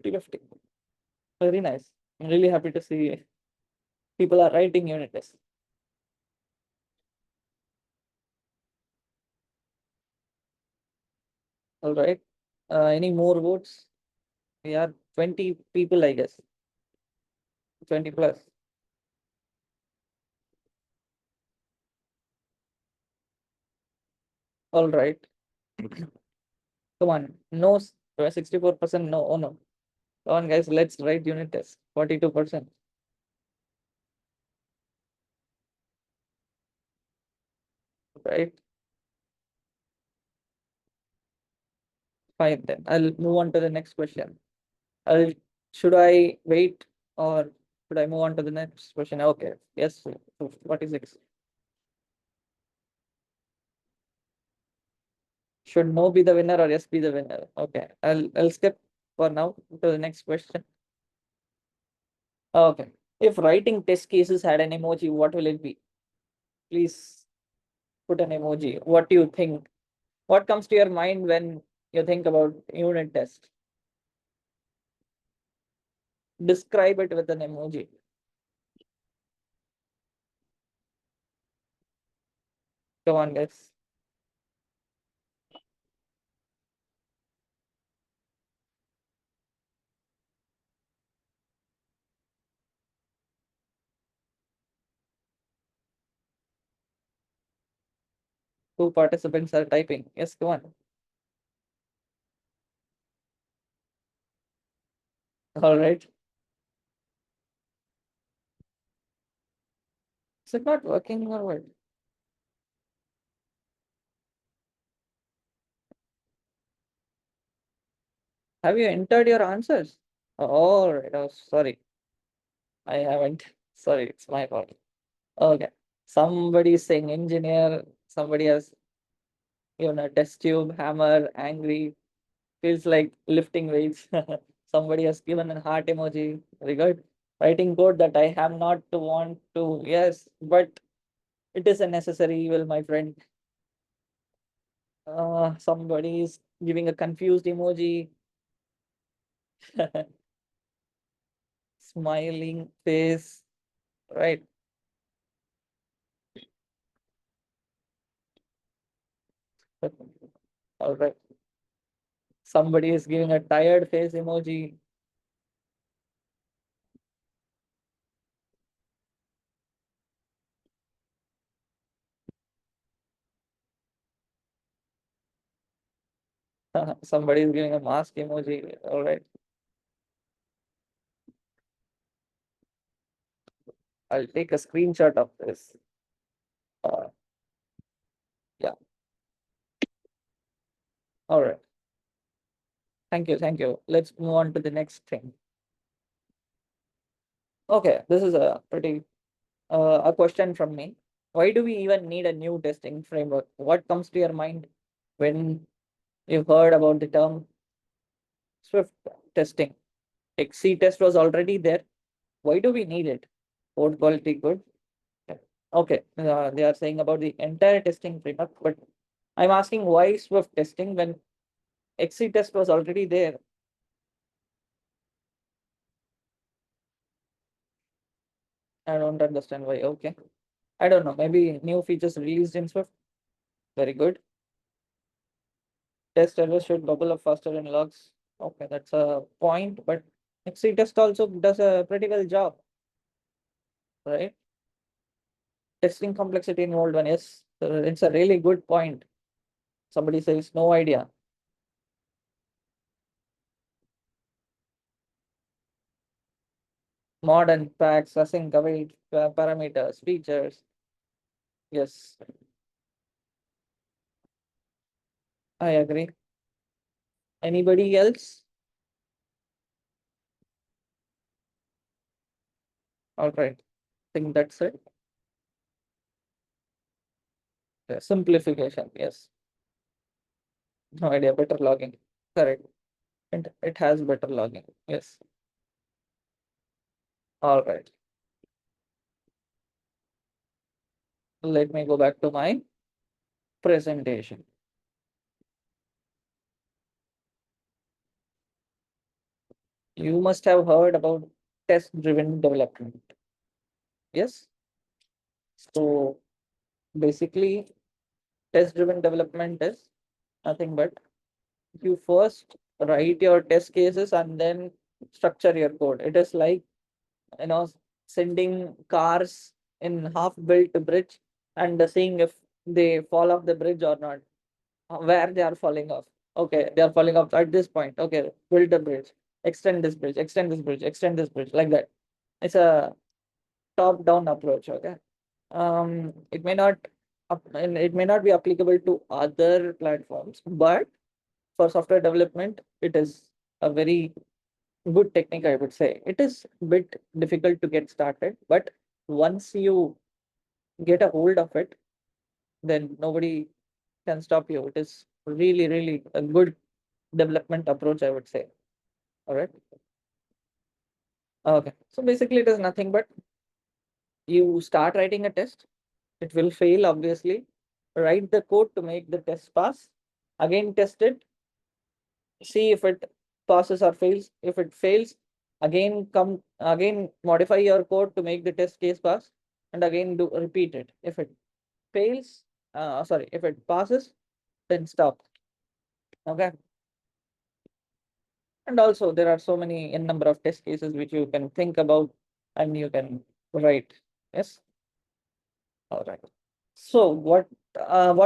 Speaker 7: 50-50. Very nice. I'm really happy to see people are writing unit tests. All right. Any more votes? We are 20 people, I guess. 20 plus. All right. Come on. No, 64% no. Oh no. Come on, guys. Let's write unit test. 42%. Right. Fine then. I'll move on to the next question. Should I wait or should I move on to the next question? Okay. Yes. 46. Should no be the winner or yes be the winner? Okay. I'll skip for now to the next question. Okay. If writing test cases had an emoji, what will it be? Please put an emoji. What do you think? What comes to your mind when you think about unit test? Describe it with an emoji. Come on, guys. Two participants are typing. Yes, come on. All right. Is it not working or what? Have you entered your answers? All right. Oh, sorry. I haven't. Sorry, it's my fault. Okay. Somebody is saying engineer. Somebody has, test tube, hammer, angry. Feels like lifting weights. Somebody has given a heart emoji. Very good. Writing code that I have not to want to. Yes, but it is a necessary evil, my friend. Somebody is giving a confused emoji. Smiling face. Right. All right. Somebody is giving a tired face emoji. Somebody is giving a mask emoji. All right. I'll take a screenshot of this. Yeah. All right. Thank you. Thank you. Let's move on to the next thing. Okay, this is a pretty a question from me. Why do we even need a new testing framework? What comes to your mind when you heard about the term Swift testing? XC test was already there. Why do we need it? Code quality good. Okay, they are saying about the entire testing framework, but I'm asking why Swift testing when XC test was already there? I don't understand why. Okay, I don't know. Maybe new features released in Swift. Very good. Test errors should bubble up faster in logs. Okay, that's a point, but XC test also does a pretty well job, right? Testing complexity involved one, yes, it's a really good point. Somebody says no idea. Modern packs, async await parameters, features. Yes, I agree. Anybody else? All right, think that's it. Yeah, simplification, yes. No idea, better logging. Correct. It has better logging. Yes. All right. Let me go back to my presentation. You must have heard about test-driven development. Yes. So basically, test-driven development is nothing but you first write your test cases and then structure your code. It is like, you know, sending cars in half-built bridge and seeing if they fall off the bridge or not, where they are falling off. Okay, they are falling off at this point. Okay, build the bridge, extend this bridge, extend this bridge, extend this bridge, like that. It's a top-down approach. Okay, it may not and it may not be applicable to other platforms, but for software development, it is a very good technique, I would say. It is a bit difficult to get started, but once you get a hold of it, then nobody can stop you. It is really, really a good development approach, I would say. All right. Okay. So basically, it is nothing but you start writing a test. It will fail, obviously. Write the code to make the test pass. Again, test it. See if it passes or fails. If it fails, again modify your code to make the test case pass, and again do repeat it. If it fails, sorry, if it passes, then stop. Okay. And also there are so many n number of test cases which you can think about and you can write. Yes. All right. So what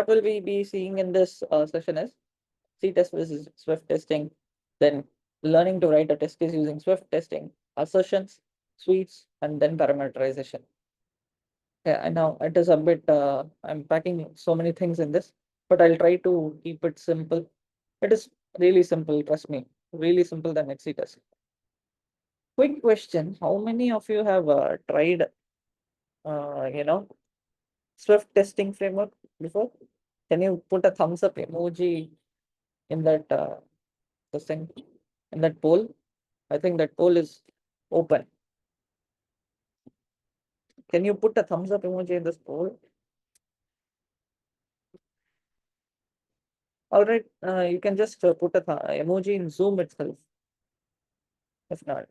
Speaker 7: will we be seeing in this session is C test versus Swift testing, then learning to write a test case using Swift testing, assertions, suites, and then parameterization. Yeah, I know it is a bit, I'm packing so many things in this, but I'll try to keep it simple. It is really simple, trust me, really simple than XC test. Quick question, how many of you have tried, you know, Swift testing framework before? Can you put a thumbs up emoji in that this thing, in that poll? I think that poll is open. Can you put a thumbs up emoji in this poll? All right, you can just put a emoji in Zoom itself. If not,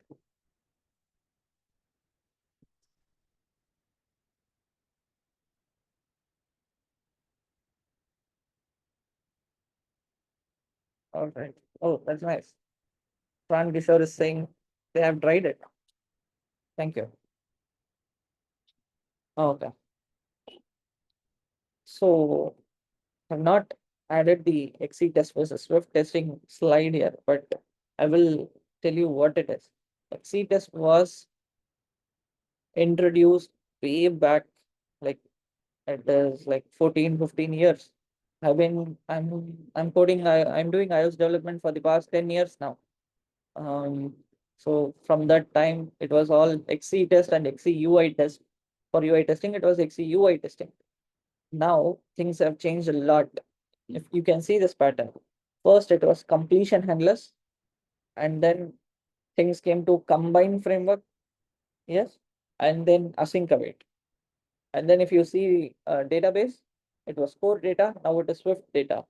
Speaker 7: all right. Oh, that's nice. Fran Kishore is saying they have tried it. Thank you. Okay. So I'm not added the XC test versus Swift testing slide here, but I will tell you what it is. XC test was introduced way back, like it is like 14, 15 years. I'm coding, I'm doing iOS development for the past 10 years now. So from that time, it was all XC test and XC UI test. For UI testing, it was XC UI testing. Now things have changed a lot. If you can see this pattern, first it was completion handlers, and then things came to combine framework, yes, and then async await. And then if you see database, it was core data, now it is Swift data.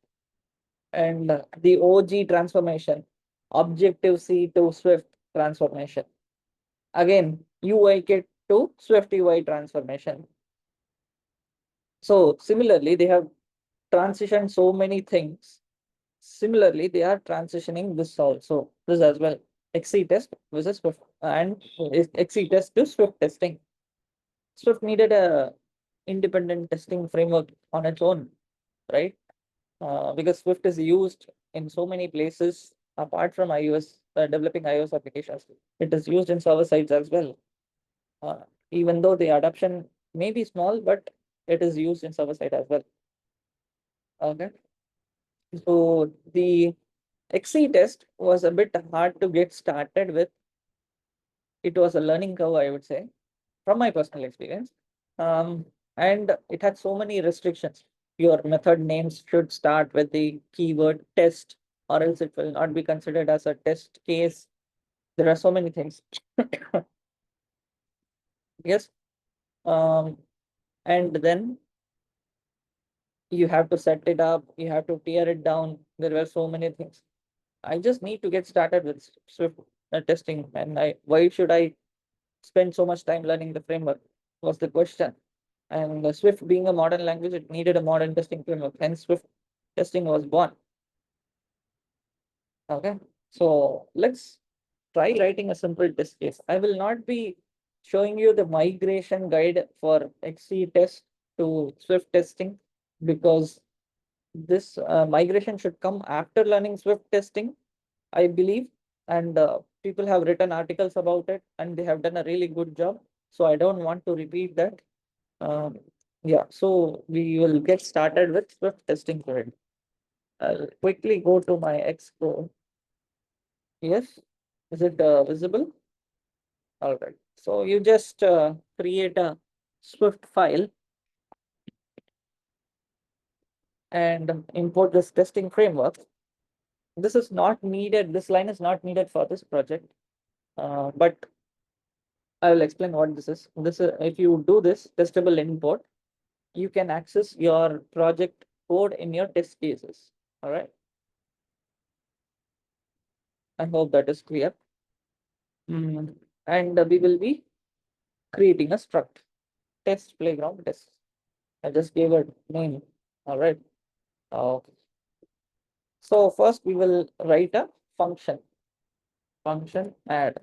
Speaker 7: And the OG transformation, Objective-C to Swift transformation. Again, UI kit to Swift UI transformation. So similarly, they have transitioned so many things. Similarly, they are transitioning this also, this as well. XC test versus Swift and XC test to Swift testing. Swift needed a independent testing framework on its own, right? Because Swift is used in so many places apart from iOS, developing iOS applications. It is used in server sides as well. Even though the adoption may be small, but it is used in server side as well. Okay. So the XC test was a bit hard to get started with. It was a learning curve, I would say, from my personal experience. And it had so many restrictions. Your method names should start with the keyword test, or else it will not be considered as a test case. There are so many things. Yes. And then you have to set it up, you have to tear it down. There were so many things. I just need to get started with Swift testing, and why should I spend so much time learning the framework was the question. And Swift being a modern language, it needed a modern testing framework, hence Swift testing was born. Okay, so let's try writing a simple test case. I will not be showing you the migration guide for XC test to Swift testing, because this migration should come after learning Swift testing, I believe. And people have written articles about it and they have done a really good job. So I don't want to repeat that. Yeah, so we will get started with Swift testing for it. I'll quickly go to my Xcode. Yes, is it visible? All right. So you just create a Swift file and import this testing framework. This is not needed. This line is not needed for this project, but I will explain what this is. This is, if you do this testable import, you can access your project code in your test cases. All right. I hope that is clear. And we will be creating a struct test playground test. I just gave a name. All right. Okay. So first we will write a function. Function add.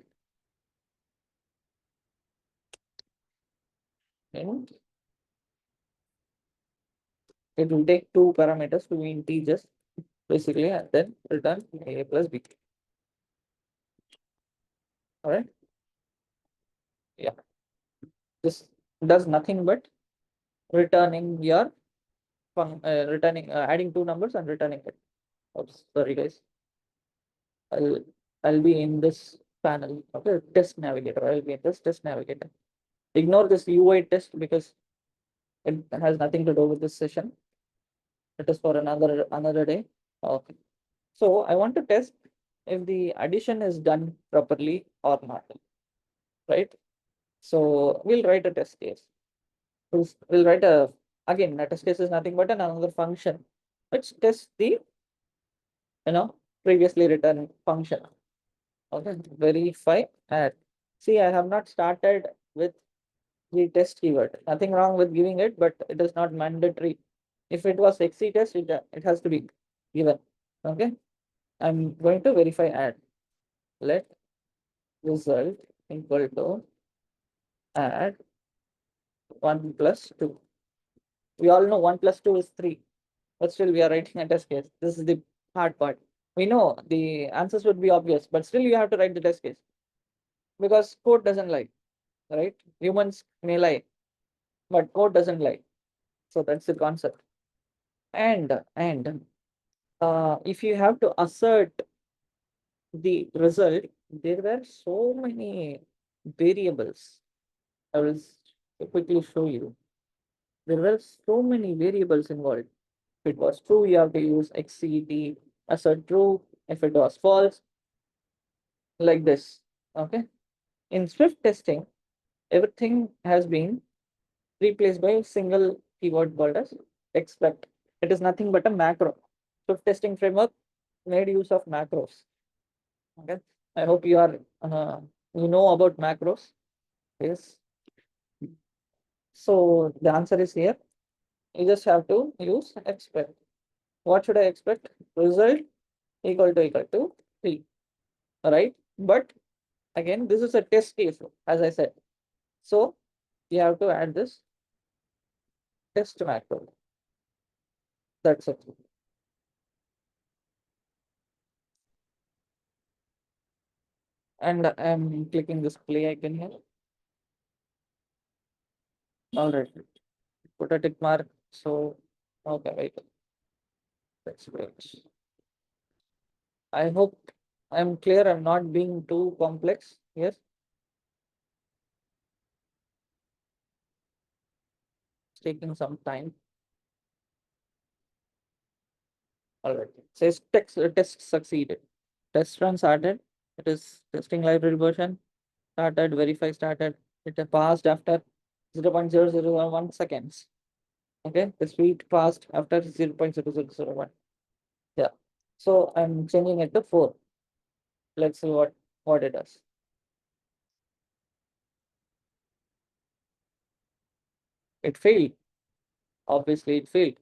Speaker 7: And it will take two parameters to be integers, basically, and then return a plus b. All right. Yeah. This does nothing but returning your adding two numbers and returning it. Oops, sorry guys. I'll be in this panel. Okay, test navigator. I'll be in this test navigator. Ignore this UI test because it has nothing to do with this session. It is for another day. Okay. So I want to test if the addition is done properly or not. Right. So we'll write a test case. We'll write again, a test case is nothing but another function which tests the previously written function. Okay, verify add. See, I have not started with the test keyword. Nothing wrong with giving it, but it is not mandatory. If it was XC test, it has to be given. Okay, I'm going to verify add. Let result equal to add 1 plus 2. We all know 1 plus 2 is 3, but still we are writing a test case. This is the hard part. We know the answers would be obvious, but still you have to write the test case because code doesn't lie, right? Humans may lie, but code doesn't lie. So that's the concept. And if you have to assert the result, there were so many variables. I will quickly show you. There were so many variables involved. If it was true, you have to use XCT assert true. If it was false, like this. Okay. In Swift testing, everything has been replaced by a single keyword called as expect. It is nothing but a macro. Swift testing framework made use of macros. Okay. I hope you are you know about macros. Yes. So the answer is here. You just have to use expect. What should I expect? Result equal to 3. Right? But again, this is a test case, as I said. So you have to add this test macro. That's it. And I'm clicking this play icon here. All right. Put a tick mark. So, okay, wait. Let's wait. I hope I'm clear. I'm not being too complex. Yes. It's taking some time. All right. It says test succeeded. Test run started. It is testing library version. Started, verify started. It passed after 0.0001 seconds. Okay, the speed passed after 0.0001. Yeah. So I'm changing it to 4. Let's see what it does. It failed. Obviously, it failed.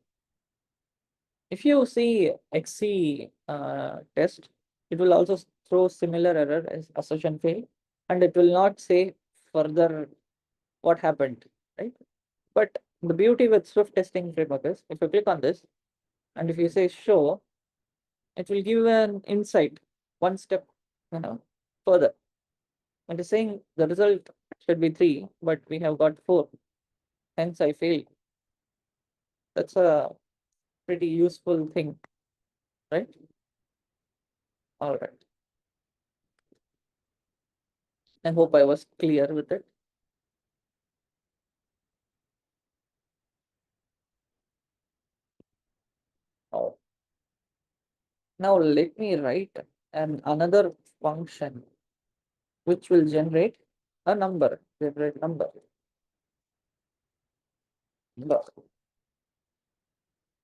Speaker 7: If you see XC test, it will also throw similar error as assertion failed, and it will not say further what happened, right? But the beauty with Swift testing framework is if you click on this and if you say show, it will give an insight one step further. It is saying the result should be 3, but we have got 4. Hence, I failed. That's a pretty useful thing, right? All right. I hope I was clear with it. Oh. Now let me write another function which will generate a number. Generate number. Look,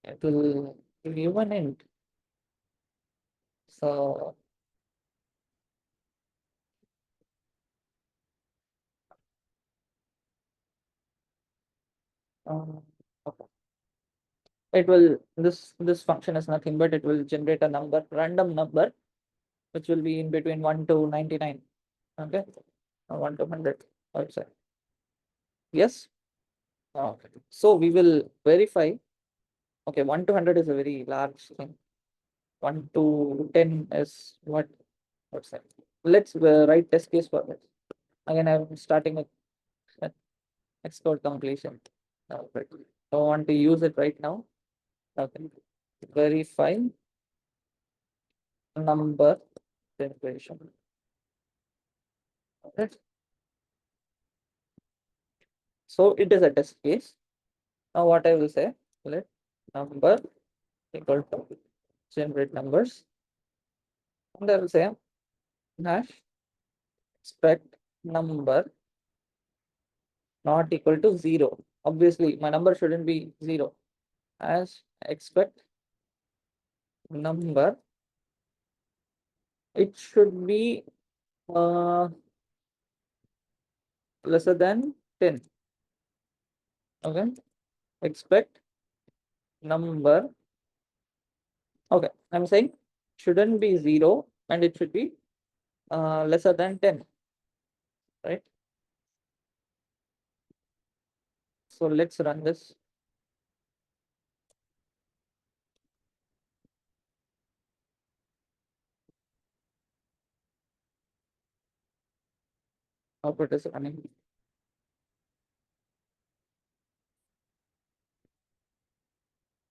Speaker 7: it will give you an int. So okay. It will this function is nothing but it will generate a number, random number, which will be in between 1 to 99. Okay, 1 to 100 outside. Yes. Okay. So we will verify. Okay, 1 to 100 is a very large thing. 1 to 10 is what's that? Let's write test case for this. Again, I'm starting with Xcode completion. Right. I want to use it right now. Okay. Verify number generation. Okay. So it is a test case. Now what I will say, let number equal to generate numbers. And I will say hash expect number not equal to 0. Obviously, my number shouldn't be 0. As expect number, it should be lesser than 10. Okay, expect number. Okay, I'm saying shouldn't be 0 and it should be lesser than 10, right? So let's run this. Output is running.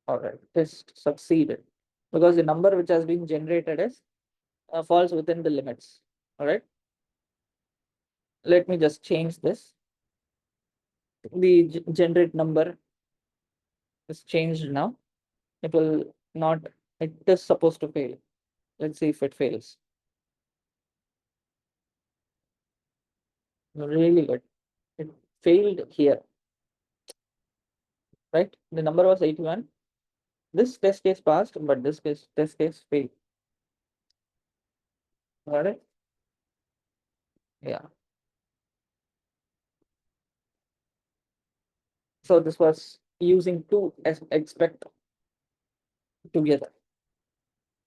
Speaker 7: All right, test succeeded because the number which has been generated is falls within the limits. All right. Let me just change this. The generate number is changed now. It will not, it is supposed to fail. Let's see if it fails. Really good. It failed here. Right? The number was 81. This test case passed, but this test case failed. Got it? Yeah. So this was using two as expect together.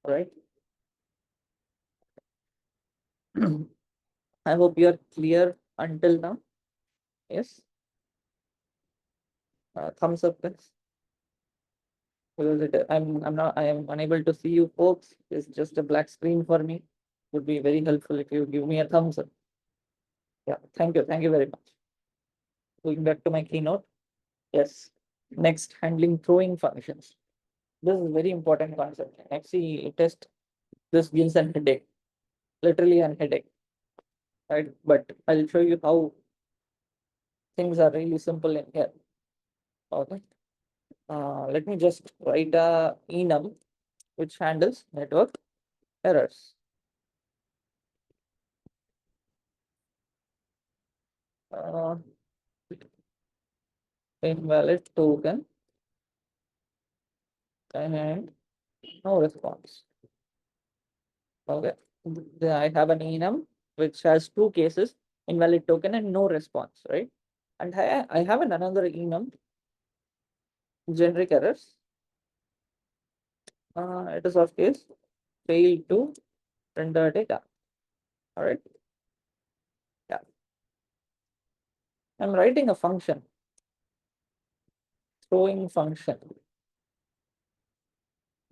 Speaker 7: All right. I hope you are clear until now. Yes. Thumbs up, please. Because I am unable to see you folks. It's just a black screen for me. Would be very helpful if you give me a thumbs up. Yeah, thank you very much. Going back to my keynote. Yes. Next, handling throwing functions. This is a very important concept. Actually, test this gives an headache, literally an headache. Right? But I'll show you how things are really simple in here. Okay. Let me just write a enum which handles network errors. Invalid token and no response. Okay. I have an enum which has two cases, invalid token and no response, right? And I have another enum, generic errors. It is of case failed to render data. All right. Yeah. I'm writing a function, throwing function.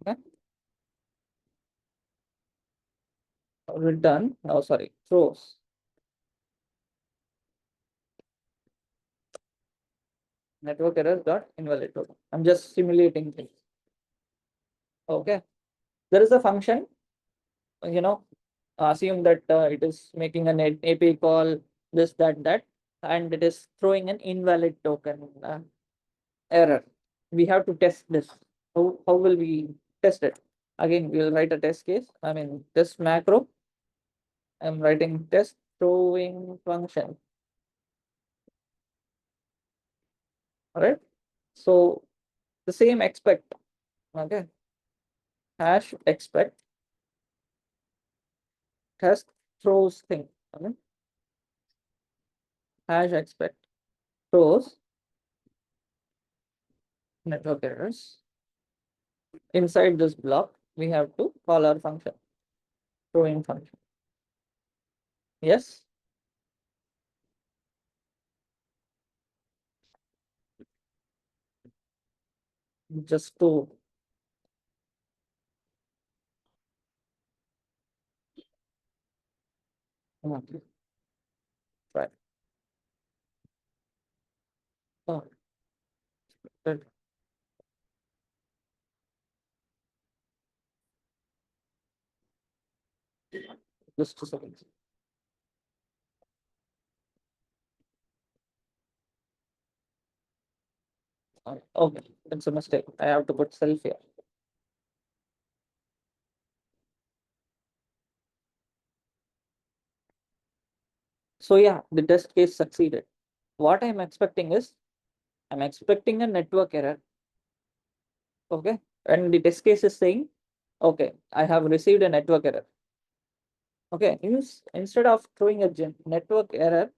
Speaker 7: Okay. Return, oh sorry, throws. Network errors dot invalid token. I'm just simulating things. Okay. There is a function, assume that it is making an API call, this, that, and it is throwing an invalid token error. We have to test this. How will we test it? Again, we'll write a test case. I mean, test macro. I'm writing test throwing function. All right. So the same expect. Okay. Hash expect test throws thing. Okay. Hash expect throws network errors. Inside this block, we have to call our function, throwing function. Yes. Just to right. Oh, good. Just 2 seconds. Okay, that's a mistake. I have to put self here. So yeah, the test case succeeded. What I'm expecting is, I'm expecting a network error. Okay, and the test case is saying, okay, I have received a network error. Okay, instead of throwing a network error,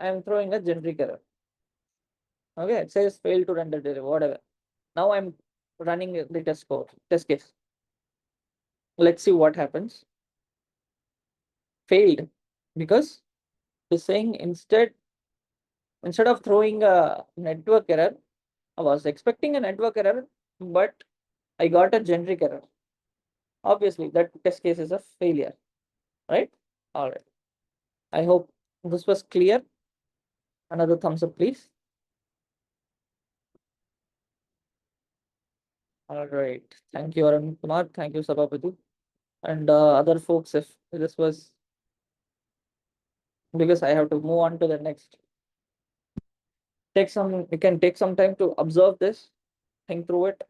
Speaker 7: I am throwing a generic error. Okay, it says fail to render delivery, whatever. Now I'm running the test case. Let's see what happens. Failed because it's saying instead of throwing a network error, I was expecting a network error, but I got a generic error. Obviously, that test case is a failure, right? All right. I hope This was clear. Another thumbs up, please. All right. Thank you, Arun Kumar. Thank you, Sabapati. And other folks, if this was, because I have to move on to the next. You can take some time to observe this, think through it.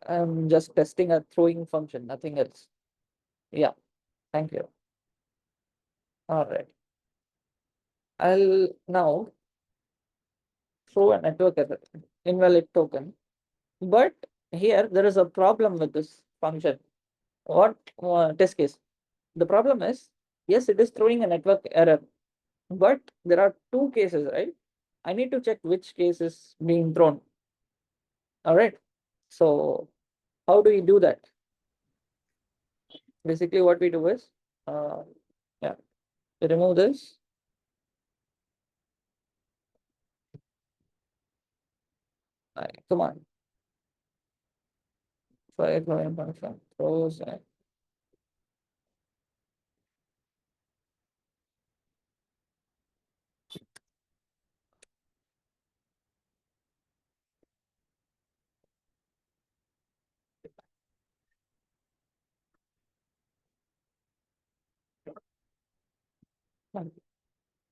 Speaker 7: I'm just testing a throwing function, nothing else. Yeah, thank you. All right. I'll now throw a network error, invalid token. But here there is a problem with this function. What test case? The problem is, yes, it is throwing a network error, but there are two cases, right? I need to check which case is being thrown. All right. So how do we do that? Basically, what we do is, yeah, we remove this. Come on. Fire throwing function throws and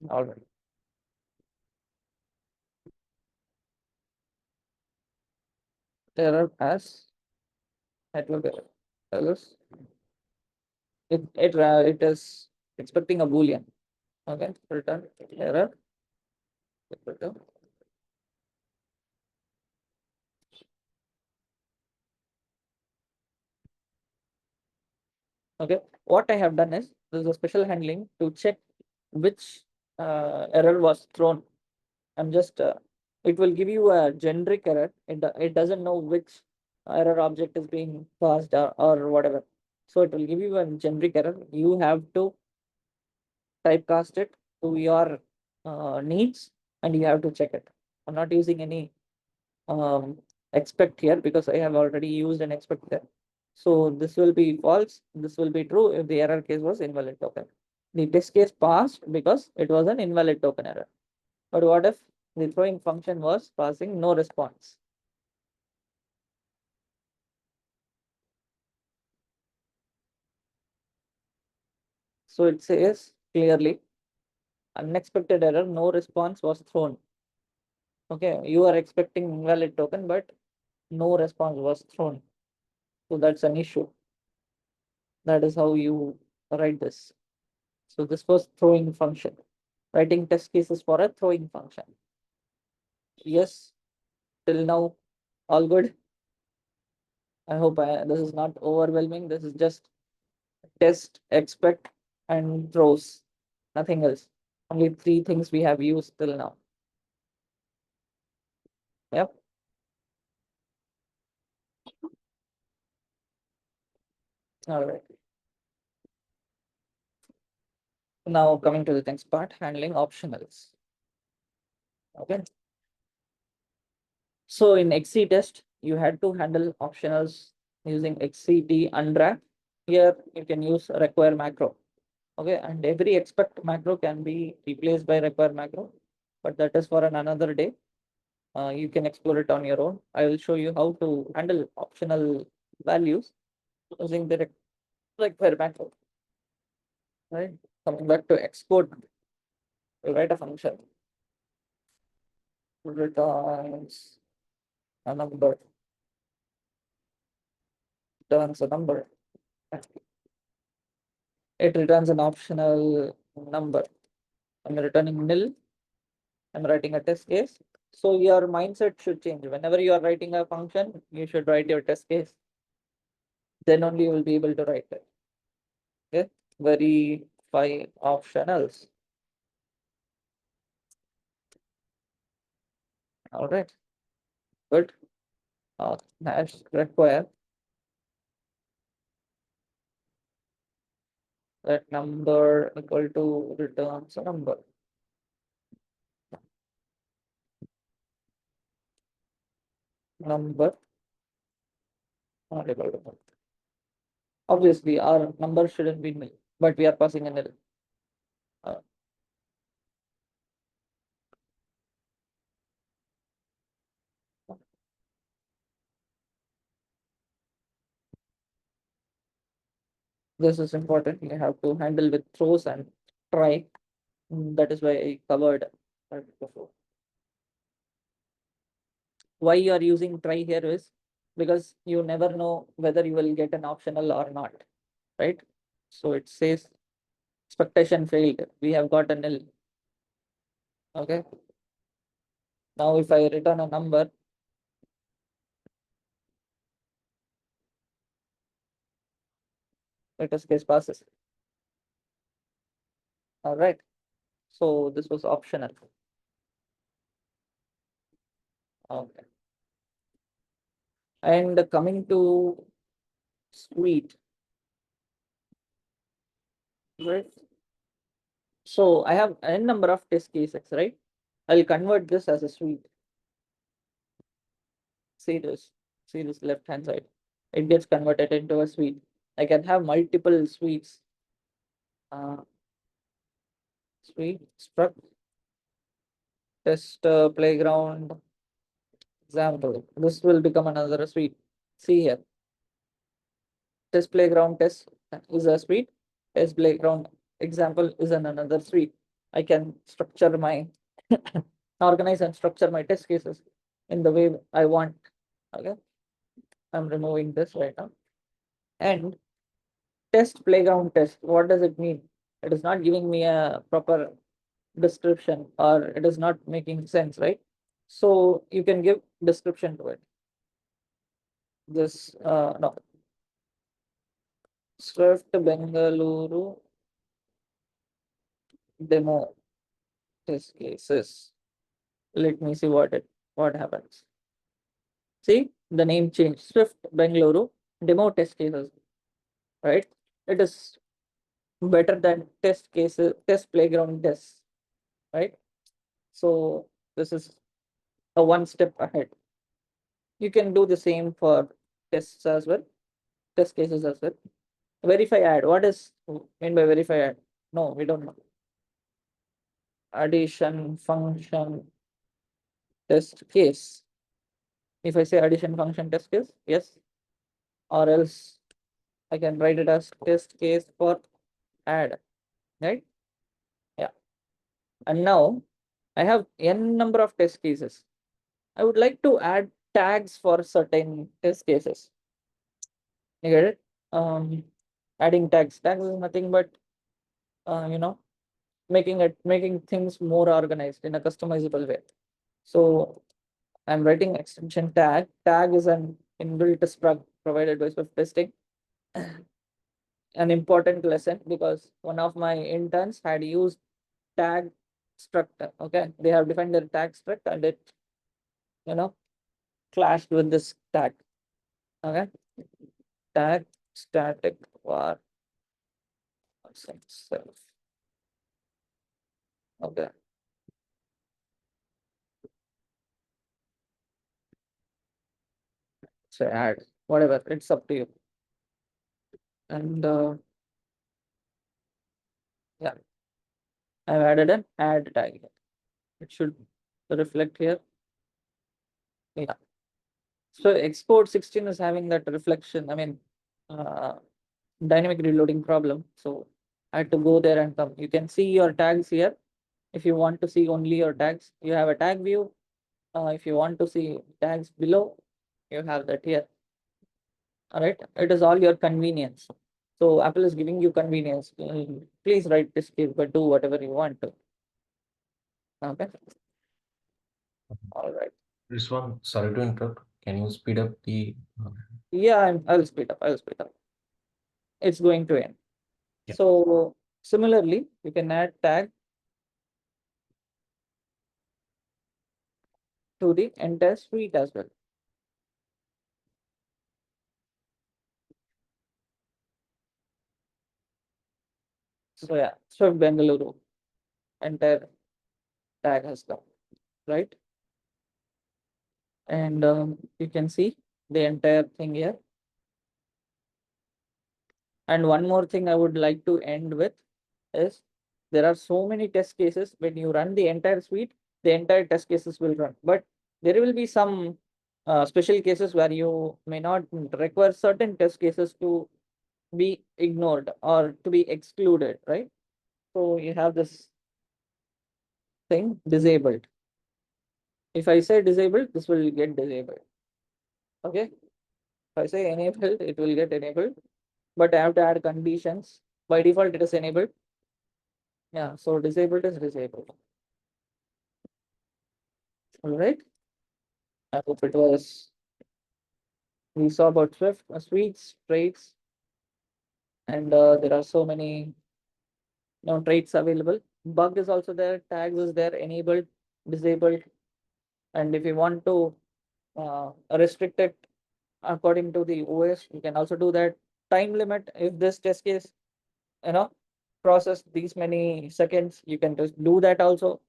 Speaker 7: all right. Error as network error. Else it is expecting a boolean. Okay, return error. Return. Okay, what I have done is there's a special handling to check which error was thrown. I'm just it will give you a generic error. It doesn't know which error object is being passed or whatever. So it will give you a generic error. You have to typecast it to your needs and you have to check it. I'm not using any expect here because I have already used an expect there. So this will be false. This will be true if the error case was invalid token. The test case passed because it was an invalid token error. But what if the throwing function was passing no response? So it says clearly unexpected error, no response was thrown. Okay, you are expecting invalid token, but no response was thrown. So that's an issue. That is how you write this. So this was throwing function. Writing test cases for a throwing function. Yes, till now, all good. I hope this is not overwhelming. This is just test, expect, and throws. Nothing else. Only three things we have used till now. Yep. All right. Now coming to the next part, handling optionals. Okay. So in XC test, you had to handle optionals using XCT unwrap. Here you can use require macro. Okay, and every expect macro can be replaced by require macro, but that is for another day. You can explore it on your own. I will show you how to handle optional values using the require macro. Right. Coming back to export, you write a function returns a number, returns a number. It returns an optional number. I'm returning nil. I'm writing a test case. So your mindset should change. Whenever you are writing a function, you should write your test case. Then only you will be able to write it. Okay. Verify optionals. All right. Good. Hash require that number equal to returns a number. Number not equal to number. Obviously, our number shouldn't be nil, but we are passing a nil. This is important. You have to handle with throws and try. That is why I covered that before. Why you are using try here is because you never know whether you will get an optional or not, right? So it says expectation failed. We have got a nil. Okay. Now if I return a number, it is case passes. All right. So this was optional. Okay. And coming to suite, right? So I have n number of test cases, right? I'll convert this as a suite. See this left hand side. It gets converted into a suite. I can have multiple suites. Suite struct test playground example. This will become another suite. See here. Test playground test is a suite. Test playground example is another suite. I can structure my organize and structure my test cases in the way I want. Okay. I'm removing this right now. And test playground test. What does it mean? It is not giving me a proper description, or it is not making sense, right? So you can give description to it. This no. Swift Bengaluru demo test cases. Let me see what happens. See the name change. Swift Bengaluru demo test cases. Right? It is better than test cases, test playground tests. Right? So this is a one step ahead. You can do the same for tests as well, test cases as well. Verify add. What is meant by verify add? No, we don't know. Addition function test case. If I say addition function test case, yes, or else I can write it as test case for add, right? Yeah. And now I have n number of test cases. I would like to add tags for certain test cases. You get it? Adding tags. Tags is nothing but making things more organized in a customizable way. So I'm writing extension tag. Tag is an inbuilt struct provided by Swift testing. An important lesson because one of my interns had used tag struct. Okay, they have defined their tag struct and it clashed with this tag. Okay, tag static var self. Okay. So add whatever, it's up to you. And yeah, I've added an add tag. It should reflect here. Yeah. So export 16 is having that reflection. I mean, dynamic reloading problem. So I had to go there and come. You can see your tags here. If you want to see only your tags, you have a tag view. If you want to see tags below, you have that here. All right. It is all your convenience. So Apple is giving you convenience. Please write this case, but do whatever you want to. Okay. All right.
Speaker 1: Rizwan, sorry to interrupt. Can you speed up the?
Speaker 7: Yeah, I'll speed up. I'll speed up. It's going to end.
Speaker 1: Yeah.
Speaker 7: So similarly, you can add tag to the entire suite as well. So yeah, Swift Bengaluru entire tag has come, right? And you can see the entire thing here. And one more thing I would like to end with is There are so many test cases. When you run the entire suite, the entire test cases will run. But there will be some special cases where you may not require certain test cases to be ignored or to be excluded, right? So you have this thing disabled. If I say disabled, this will get disabled. Okay. If I say enabled, it will get enabled. But I have to add conditions. By default, it is enabled. Yeah, so disabled is disabled. All right. I hope it was. We saw about Swift, suites, traits, and there are so many traits available. Bug is also there. Tags is there. Enabled, disabled, and if you want to restrict it according to the OS, you can also do that. Time limit. If this test case, you know, process these many seconds, you can just do that also,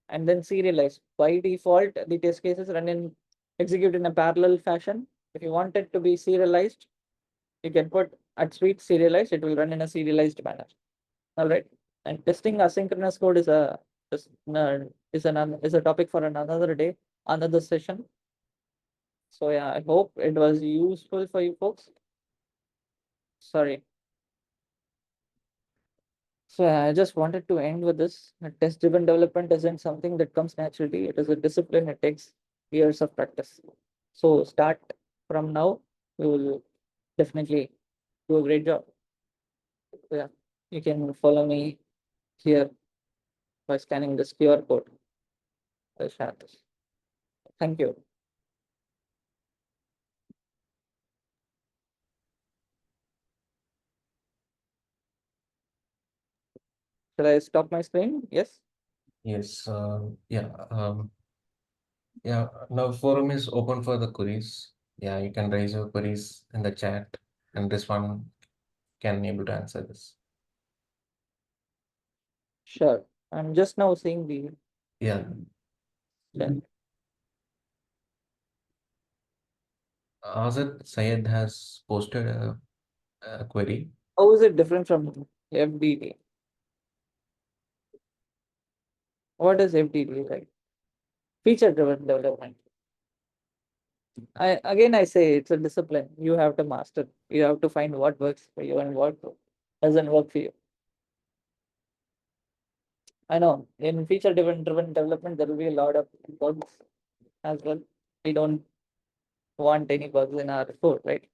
Speaker 7: and then serialize. By default, the test cases run in execute in a parallel fashion. If you want it to be serialized, you can put at suite serialized. It will run in a serialized manner. All right. And testing asynchronous code is is a topic for another day, another session. So yeah, I hope it was useful for you folks. Sorry. So I just wanted to end with this. Test-driven development isn't something that comes naturally. It is a discipline. It takes years of practice. So start from now. You will definitely do a great job. So yeah, you can follow me here by scanning this QR code. I'll share this. Thank you. Should I stop my screen? Yes.
Speaker 1: Yes, yeah, now forum is open for the queries. Yeah, you can raise your queries in the chat and this one can able to answer this.
Speaker 7: Sure. I'm just now seeing the
Speaker 1: Yeah,
Speaker 7: chat.
Speaker 1: Azad Syed has posted a query.
Speaker 7: How is it different from FDD? What is FDD like? Feature driven development. I say it's a discipline. You have to master. You have to find what works for you and what doesn't work for you. I know in feature driven development there will be a lot of bugs as well. We don't want any bugs in our code, right?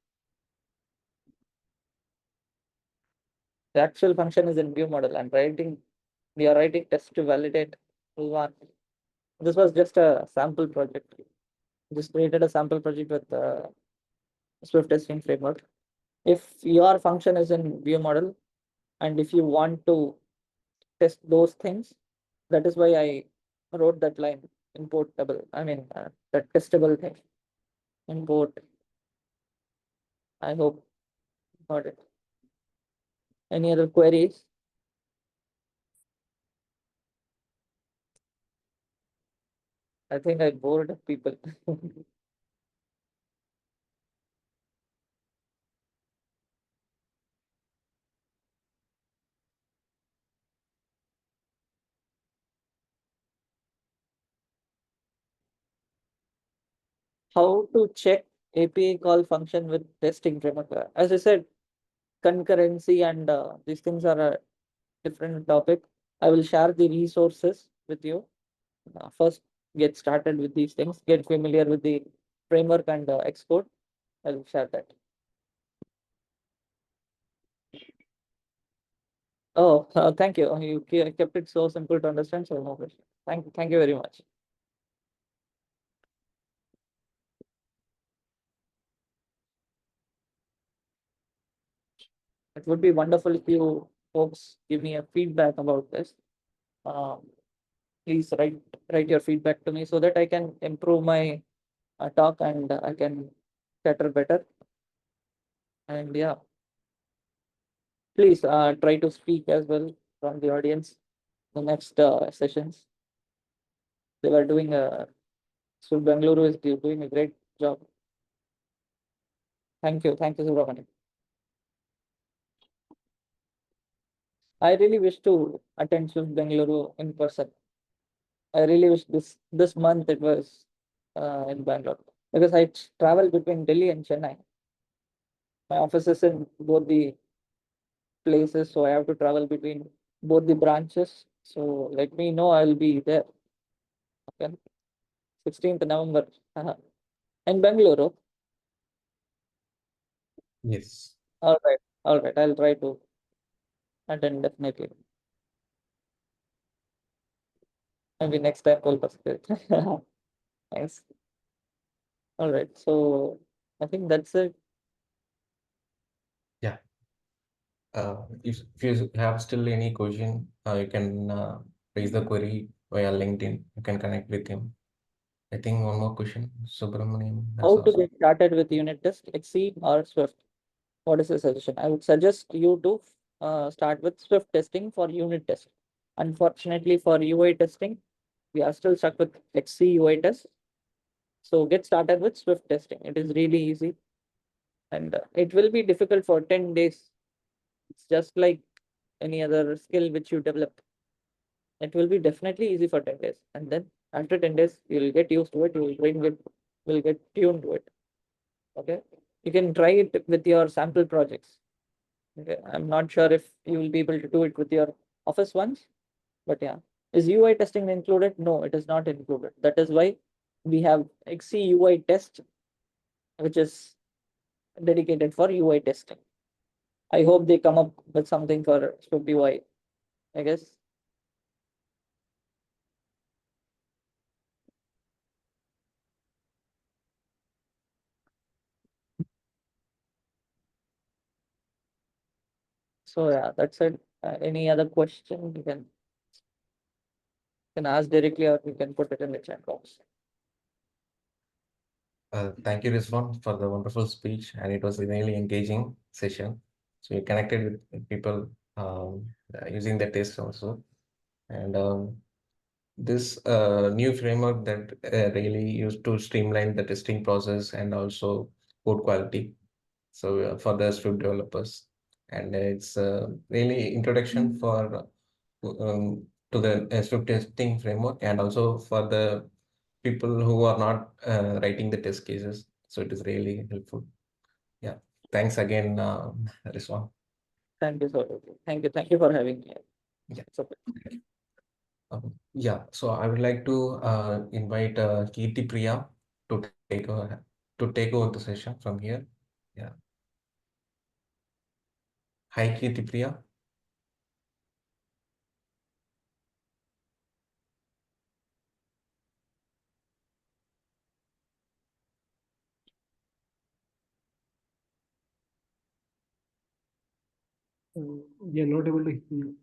Speaker 7: The actual function is in view model and we are writing test to validate Rizwan. This was just a sample project. Just created a sample project with Swift testing framework. If your function is in view model and if you want to test those things, that is why I wrote that line, importable. I mean, the testable thing, import. I hope you got it. Any other queries? I think I bored people. How to check API call function with testing framework? As I said, concurrency and these things are a different topic. I will share the resources with you. First, get started with these things. Get familiar with the framework and Xcode. I will share that. Oh, thank you. You kept it so simple to understand. So no question. Thank you very much. It would be wonderful if you folks give me a feedback about this. Um, please write your feedback to me so that I can improve my talk and I can chatter better. And yeah, please try to speak as well from the audience. The next sessions they were doing so Bangalore is doing a great job. Thank you, Subramanian. I really wish to attend Swift Bengaluru in person. I really wish this month it was in Bangalore, because I travel between Delhi and Chennai. My office is in both the places, so I have to travel between both the branches. So let me know, I'll be there. Okay, 16th November in Bengaluru.
Speaker 1: Yes.
Speaker 7: All right. I'll try to attend definitely. Maybe next time we'll participate. Thanks. All right. So I think that's it.
Speaker 1: Yeah. If you have still any question, you can raise the query via LinkedIn. You can connect with him. I think one more question. Subramaniam has
Speaker 7: How to
Speaker 1: asked.
Speaker 7: get started with unit test, XC or Swift? What is the suggestion? I would suggest you to start with Swift testing for unit test. Unfortunately, for UI testing, we are still stuck with XC UI test. So get started with Swift testing. It is really easy, and it will be difficult for 10 days. It's just like any other skill which you develop. It will be definitely easy for 10 days. And then after 10 days, you'll get used to it. Your brain will get tuned to it. Okay. You can try it with your sample projects. Okay. I'm not sure if you will be able to do it with your office ones, but yeah. Is UI testing included? No, it is not included. That is why we have XC UI test, which is dedicated for UI testing. I hope they come up with something for Swift UI, I guess. So yeah, that's it. Any other question you can ask directly, or you can put it in the chat box.
Speaker 1: Thank you, Rizwan, for the wonderful speech, and it was a really engaging session. So you connected with people using the test also, and this new framework that really used to streamline the testing process and also code quality. So for the Swift developers, and it's really introduction for to the Swift testing framework, and also for the people who are not writing the test cases. So it is really helpful. Yeah. Thanks again, Rizwan.
Speaker 7: Thank you, sir. Thank you for having me.
Speaker 1: Yeah.
Speaker 7: It's okay.
Speaker 1: Yeah. So I would like to invite Kirti Priya to take over the session from here. Yeah. Hi, Kirti Priya.
Speaker 6: We are not able to hear you.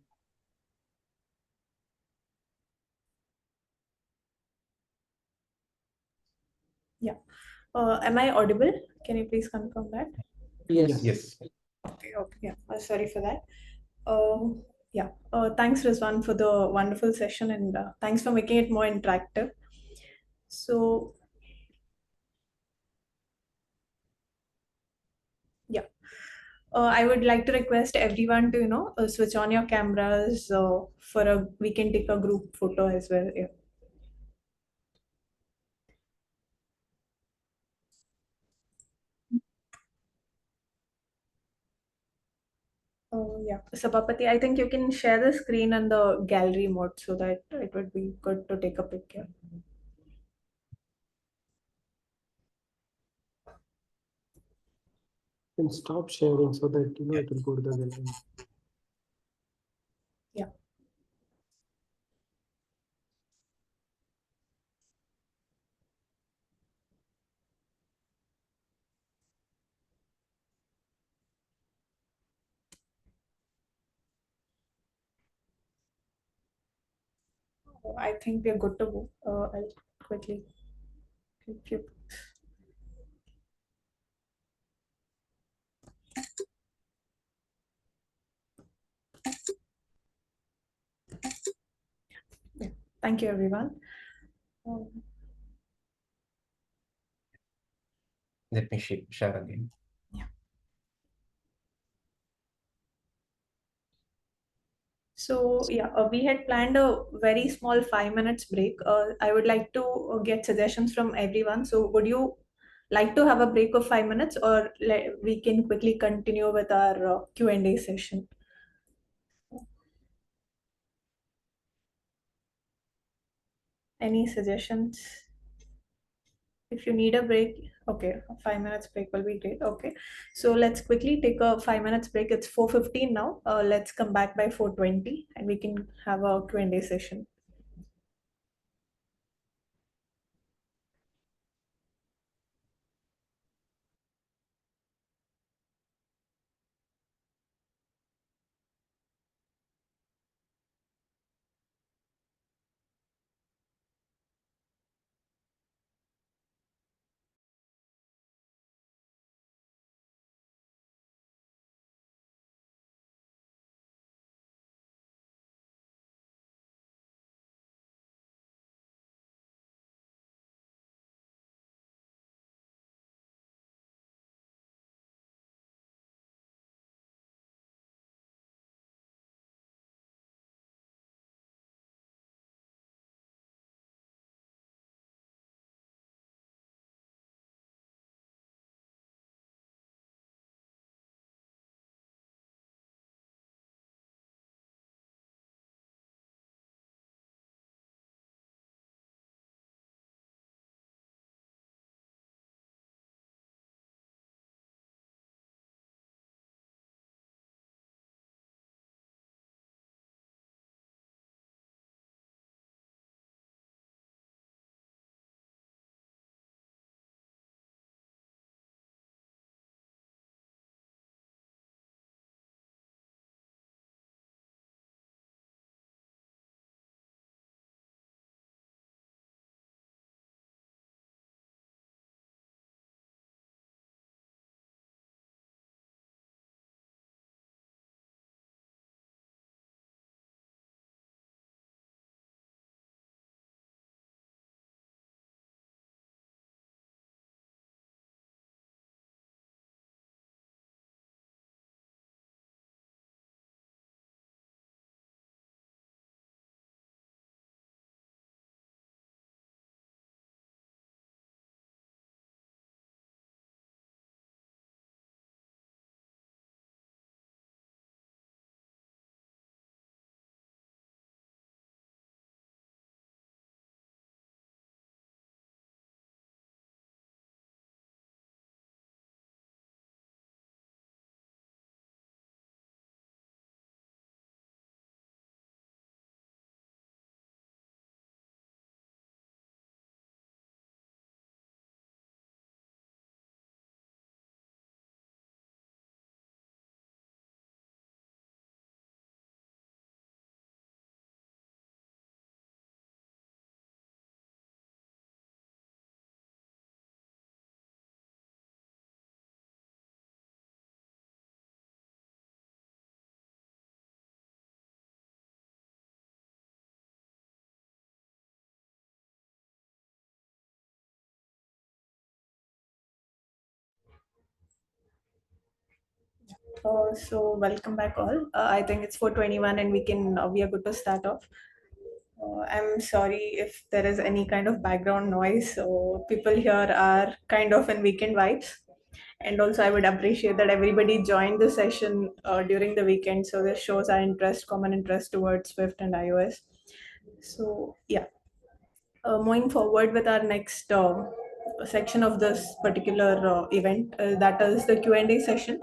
Speaker 8: Yeah. Am I audible? Can you please confirm that?
Speaker 7: Yes.
Speaker 1: Yes.
Speaker 8: Okay. Okay. Yeah. Sorry for that. Yeah. Thanks, Rizwan, for the wonderful session, and thanks for making it more interactive. So, yeah. I would like to request everyone to, switch on your cameras we can take a group photo as well. Yeah. Yeah. Sabapati, I think you can share the screen and the gallery mode so that it would be good to take a picture.
Speaker 6: And stop sharing so that it will go to the gallery.
Speaker 8: Yeah. I think we're good to go. I'll quickly click you. Yeah. Thank you, everyone.
Speaker 1: Let me share again.
Speaker 8: Yeah. So yeah, we had planned a very small 5 minutes break. I would like to get suggestions from everyone. So would you like to have a break of 5 minutes, or we can quickly continue with our Q&A session? Any suggestions? If you need a break, okay, a 5 minutes break will be great. Okay, so let's quickly take a 5 minutes break. It's 4:15 now. Let's come back by 4:20 and we can have a Q&A session. So welcome back all. I think it's 4:21 and we are good to start off. I'm sorry if there is any kind of background noise. So people here are kind of in weekend vibes. And also I would appreciate that everybody joined the session during the weekend. So this shows our common interest towards Swift and iOS. So yeah, moving forward with our next section of this particular event, that is the Q&A session.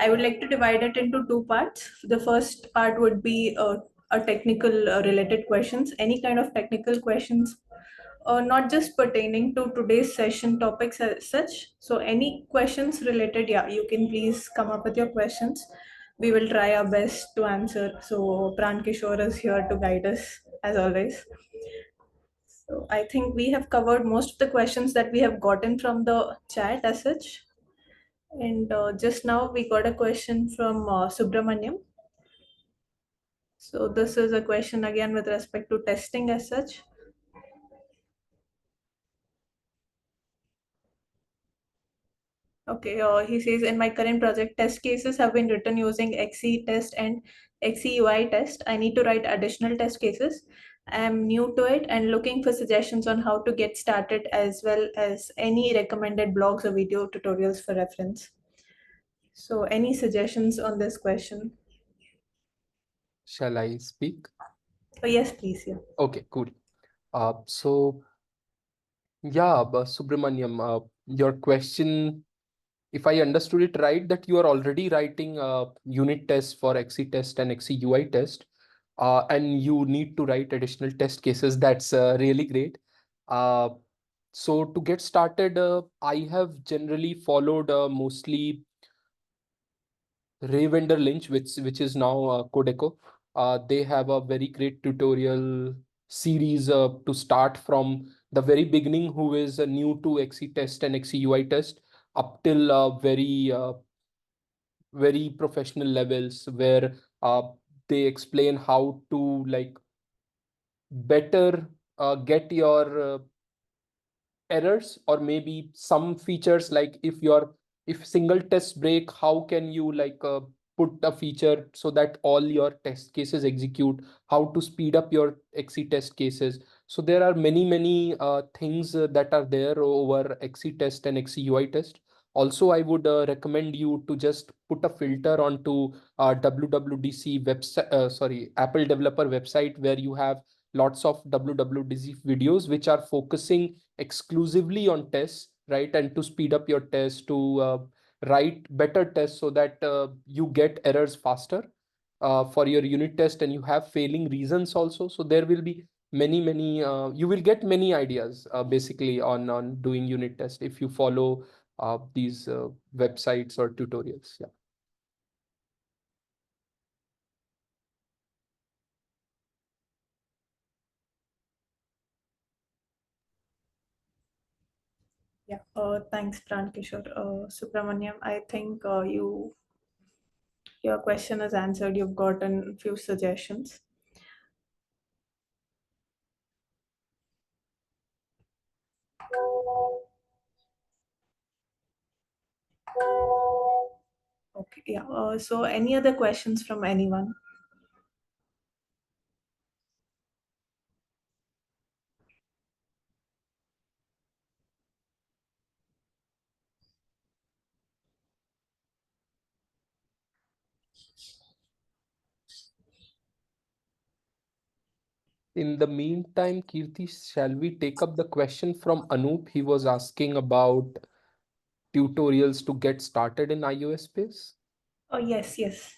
Speaker 8: I would like to divide it into two parts. The first part would be a technical related questions, any kind of technical questions, not just pertaining to today's session topics as such. So any questions related, yeah, you can please come up with your questions. We will try our best to answer. So Pran Kishore is here to guide us as always. So I think we have covered most of the questions that we have gotten from the chat as such. And just now we got a question from Subramaniam. So this is a question again with respect to testing as such. Okay, he says in my current project, test cases have been written using XC test and XCUI test. I need to write additional test cases. I am new to it and looking for suggestions on how to get started, as well as any recommended blogs or video tutorials for reference. So, any suggestions on this question?
Speaker 3: Shall I speak?
Speaker 8: Oh, yes, please. Yeah.
Speaker 3: Okay, cool. So yeah, Subramaniam, your question, if I understood it right, that you are already writing unit tests for XC test and XCUI test, and you need to write additional test cases. That's really great. Uh, so to get started, I have generally followed mostly Ravender Lynch, which is now Codeco. They have a very great tutorial series to start from the very beginning, who is new to XC test and XCUI test, up till very professional levels, where uh, they explain how to like better get your errors, or maybe some features, like if single test break, how can you like put a feature so that all your test cases execute, how to speed up your XC test cases. So there are many things that are there over XC test and XCUI test. Also, I would recommend you to just put a filter onto WWDC website, sorry, Apple developer website, where you have lots of WWDC videos which are focusing exclusively on tests, right? And to speed up your tests, to write better tests so that you get errors faster for your unit test, and you have failing reasons also. So there will be many you will get many ideas basically on doing unit test if you follow these websites or tutorials. Yeah.
Speaker 8: Yeah. Thanks, Pran Kishore. Subramaniam, I think your question is answered. You've gotten a few suggestions. Okay. Yeah. So, any other questions from anyone?
Speaker 3: In the meantime, Kirti, shall we take up the question from Anoop? He was asking about tutorials to get started in iOS space.
Speaker 8: Oh, yes, yes.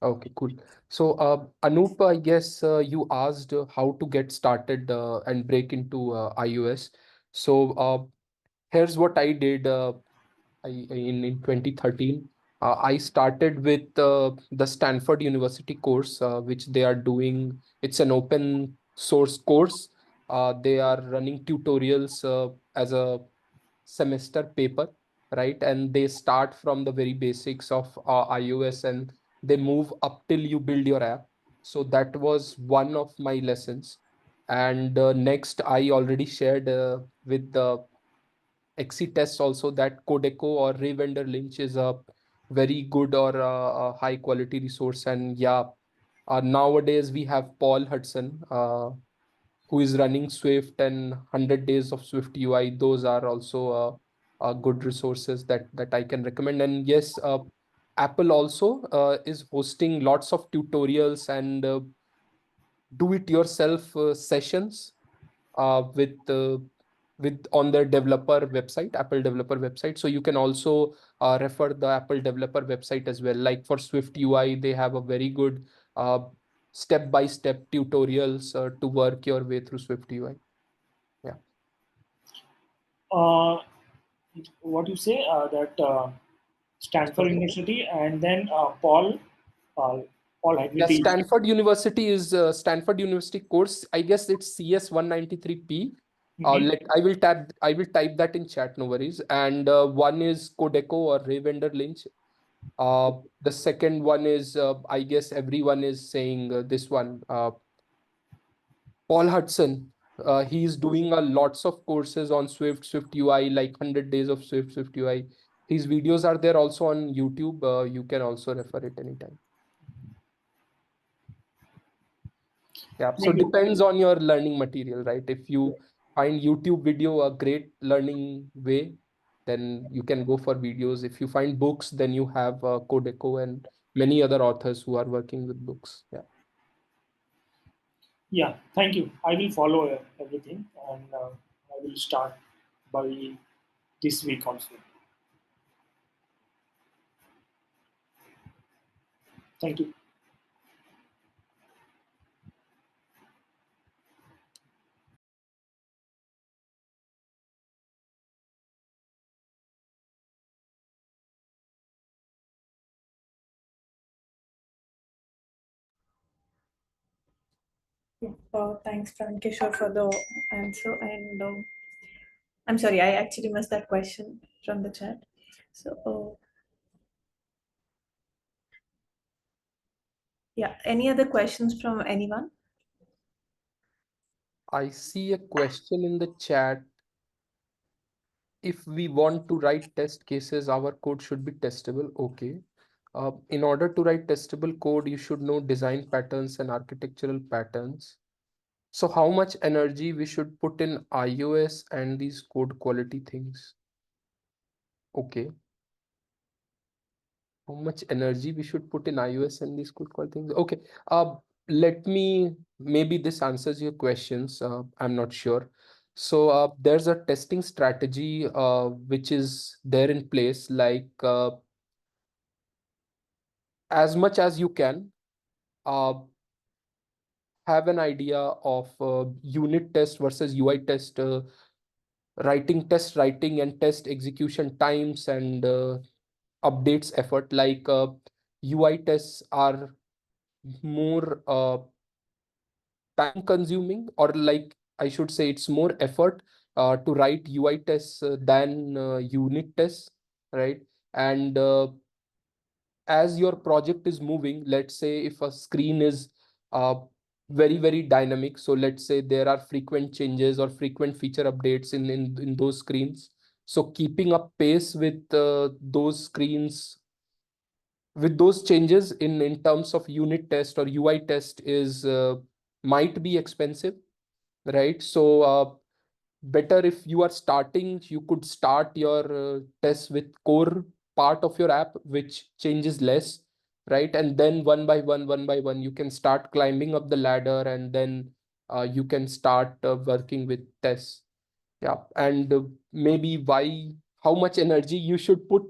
Speaker 3: Okay, cool. So, Anoop, I guess you asked how to get started and break into iOS. So, here's what I did. In 2013, I started with the Stanford University course, which they are doing. It's an open source course. They are running tutorials as a semester paper, right? And they start from the very basics of iOS, and they move up till you build your app. So that was one of my lessons. And next, I already shared with the XC tests also that Codeco or Ravender Lynch is a very good or a high quality resource. And yeah, nowadays we have Paul Hudson, who is running Swift and 100 Days of Swift UI. Those are also good resources that I can recommend. And yes, Apple also is hosting lots of tutorials and do it yourself sessions with on their developer website, Apple developer website. So you can also refer the Apple developer website as well. Like for Swift UI, they have a very good step-by-step tutorials to work your way through Swift UI. Yeah.
Speaker 5: Uh, what you say that Stanford
Speaker 3: Sorry.
Speaker 5: University, and then Paul
Speaker 3: Yeah,
Speaker 5: Hagnity.
Speaker 3: Stanford University is Stanford University course. I guess it's CS 193P.
Speaker 5: Mhm.
Speaker 3: I will type that in chat, no worries. And one is Codeco or Ravender Lynch. The second one is I guess everyone is saying this one. Paul Hudson. He's doing a lots of courses on Swift UI, like 100 Days of Swift UI. His videos are there also on YouTube. You can also refer it anytime. Yeah, so depends on your learning material, right? If you find YouTube video a great learning way, then you can go for videos. If you find books, then you have Codeco and many other authors who are working with books. Yeah.
Speaker 5: Yeah, thank you. I will follow everything, and I will start by this week also. Thank you.
Speaker 8: Thanks, Kishore, for the answer. And I'm sorry, I actually missed that question from the chat. So, yeah, any other questions from anyone?
Speaker 3: I see a question in the chat. If we want to write test cases, our code should be testable. Okay. In order to write testable code, you should know design patterns and architectural patterns. So how much energy we should put in iOS and these code quality things? Okay. How much energy we should put in iOS and these code quality things? Okay. Let me, maybe this answers your questions. I'm not sure. So there's a testing strategy which is there in place, like as much as you can uh, have an idea of unit test versus UI test, writing and test execution times and updates effort. Like UI tests are more time consuming, or like I should say it's more effort to write UI tests than unit tests, right? And as your project is moving, let's say if a screen is uh, very dynamic, so let's say there are frequent changes or frequent feature updates in those screens, so keeping up pace with those screens with those changes in terms of unit test or UI test is might be expensive, right? So better if you are starting, you could start your tests with core part of your app, which changes less, right? And then one by one, you can start climbing up the ladder, and then you can start working with tests. Yeah, and maybe why, how much energy you should put?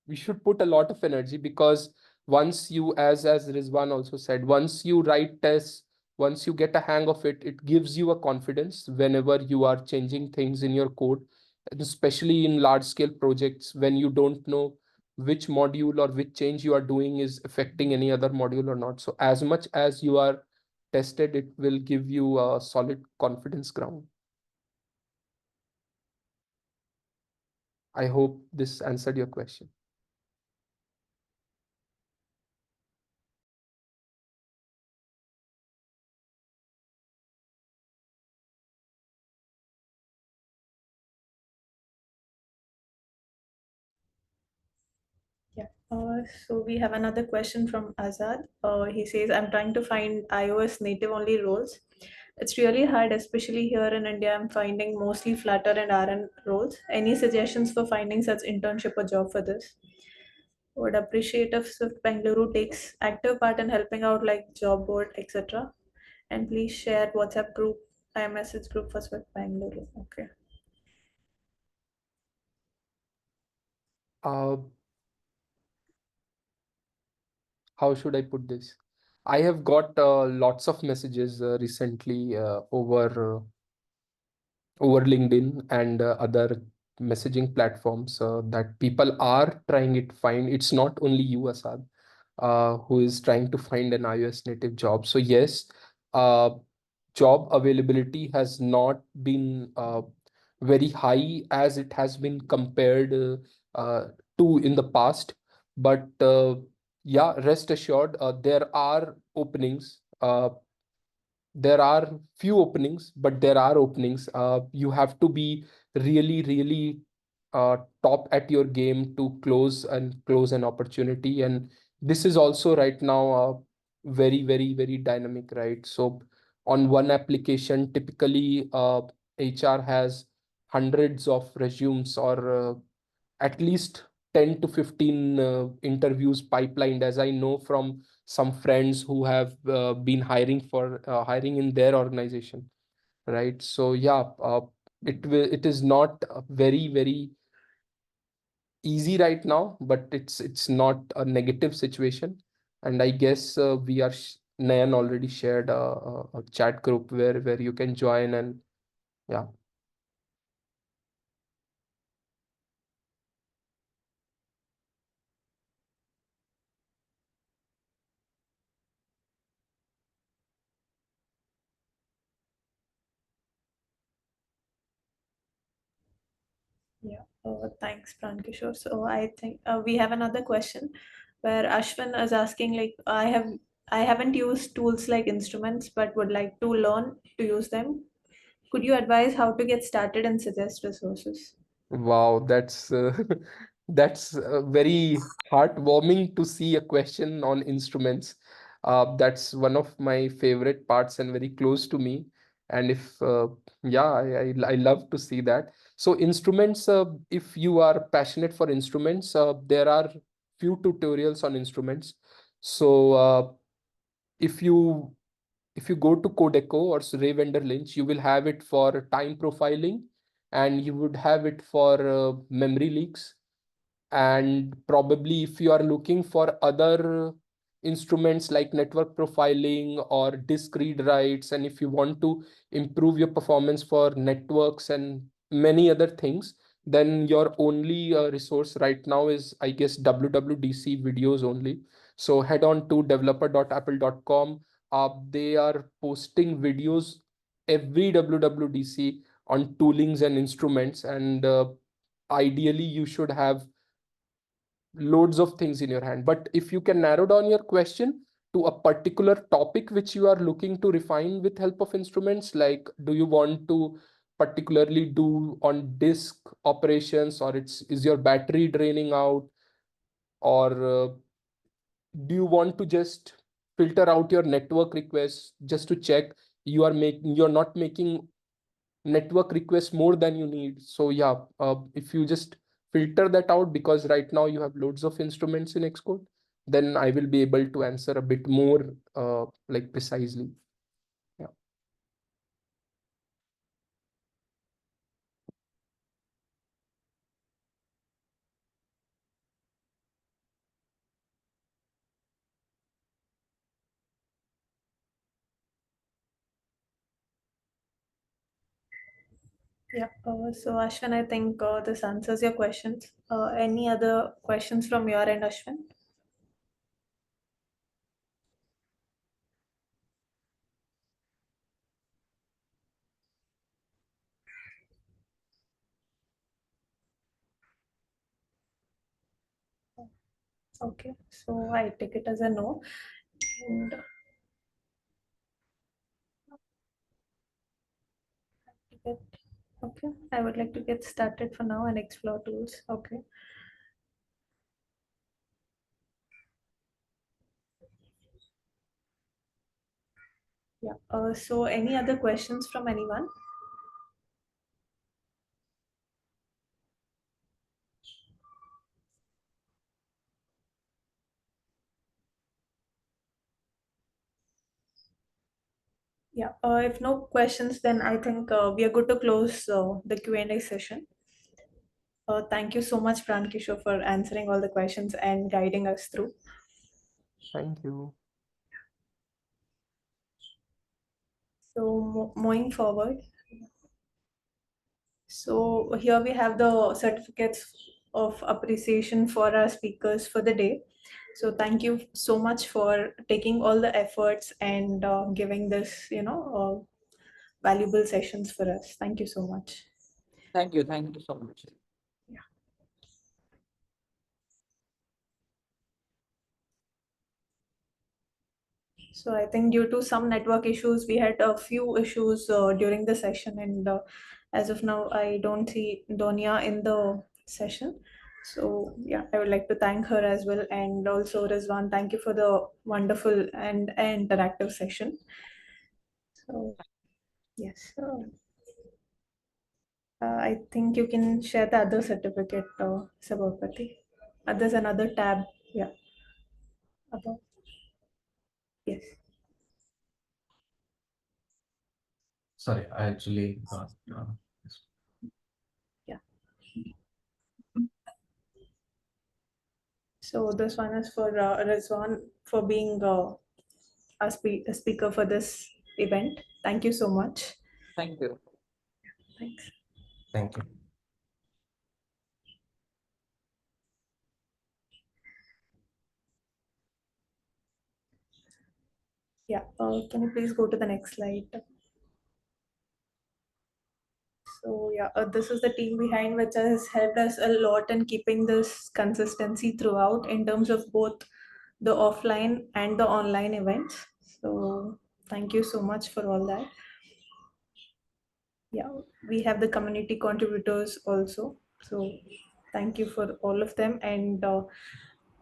Speaker 3: We should put a lot of energy, because once you, as Rizwan also said, once you write tests, once you get a hang of it, it gives you a confidence whenever you are changing things in your code, and especially in large scale projects when you don't know which module or which change you are doing is affecting any other module or not. So as much as you are tested, it will give you a solid confidence ground. I hope this answered your question.
Speaker 8: Yeah. So we have another question from Azad. He says, I'm trying to find iOS native only roles. It's really hard, especially here in India. I'm finding mostly Flutter and RN roles. Any suggestions for finding such internship or job for this? Would appreciate if Swift Bangalore takes active part in helping out like job board, etc. And please share WhatsApp group, iMessage group for Swift Bangalore. Okay.
Speaker 3: Uh, how should I put this? I have got lots of messages recently over LinkedIn and other messaging platforms that people are trying it fine. It's not only you, Asad, who is trying to find an iOS native job. So yes, uh, job availability has not been very high as it has been compared to in the past. But yeah, rest assured, there are openings. There are few openings, but there are openings. You have to be really top at your game to close an opportunity. And this is also right now very dynamic, right? So on one application, typically HR has hundreds of resumes, or at least 10 to 15 interviews pipelined, as I know from some friends who have been hiring in their organization, right? So yeah, it is not very easy right now, but it's not a negative situation. And I guess Nayan already shared a chat group where you can join. And yeah.
Speaker 8: Yeah, thanks, Prankishore. So I think we have another question where Ashwin is asking, like, I haven't used tools like instruments, but would like to learn to use them. Could you advise how to get started and suggest resources?
Speaker 3: Wow, that's very heartwarming to see a question on instruments. That's one of my favorite parts and very close to me. And if yeah, I love to see that. So instruments, if you are passionate for instruments, there are few tutorials on instruments. So if you if you go to Codeco or Ray Vendor Lynch, you will have it for time profiling, and you would have it for memory leaks. And probably if you are looking for other instruments like network profiling or disk read writes, and if you want to improve your performance for networks and many other things, then your only resource right now is, I guess, WWDC videos only. So head on to developer.apple.com. They are posting videos every WWDC on toolings and instruments. And ideally you should have loads of things in your hand. But if you can narrow down your question to a particular topic which you are looking to refine with help of instruments, like do you want to particularly do on disk operations, or is your battery draining out, or do you want to just filter out your network requests just to check you're not making network requests more than you need. So yeah, if you just filter that out, because right now you have loads of instruments in Xcode, then I will be able to answer a bit more like precisely. Yeah.
Speaker 8: Yeah, so Ashwin, I think this answers your questions. Any other questions from your end, Ashwin? Okay, so I take it as a no. And okay, I would like to get started for now and explore tools. Okay. Yeah. So any other questions from anyone? Yeah. If no questions, then I think we are good to close the Q&A session. Thank you so much, Prankishore, for answering all the questions and guiding us through.
Speaker 3: Thank you.
Speaker 8: So moving forward, so here we have the certificates of appreciation for our speakers for the day. So thank you so much for taking all the efforts and giving this, valuable sessions for us. Thank you so much.
Speaker 7: Thank you so much.
Speaker 8: So I think due to some network issues, we had a few issues during the session, and as of now, I don't see Donia in the session. So yeah, I would like to thank her as well, and also Rizwan, thank you for the wonderful and interactive session. So yes, I think you can share the other certificate, Sabapati. There's another tab, yeah. About yes.
Speaker 1: Sorry, I actually
Speaker 8: Yeah. So this one is for Rizwan for being a speaker for this event. Thank you so much.
Speaker 7: Thank you.
Speaker 8: Thanks.
Speaker 1: thank you.
Speaker 8: Yeah, can you please go to the next slide? So yeah, this is the team behind which has helped us a lot in keeping this consistency throughout in terms of both the offline and the online events. So thank you so much for all that. Yeah, we have the community contributors also. So thank you for all of them, and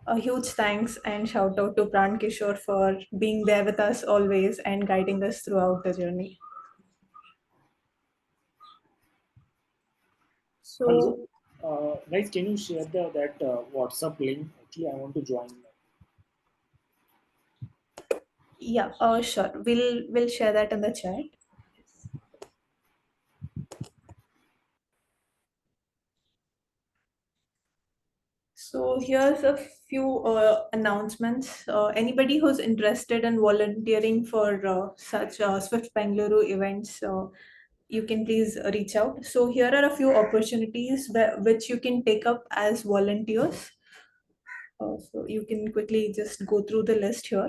Speaker 8: a huge thanks and shout out to Pran Kishore for being there with us always and guiding us throughout the journey. So
Speaker 5: Also, guys, can you share that WhatsApp link? Actually, I want to join.
Speaker 8: yeah, sure. We'll share that in the chat. So here's a few announcements. Anybody who's interested in volunteering for such Swift Bangalore events, you can please reach out. So here are a few opportunities which you can take up as volunteers. So you can quickly just go through the list here.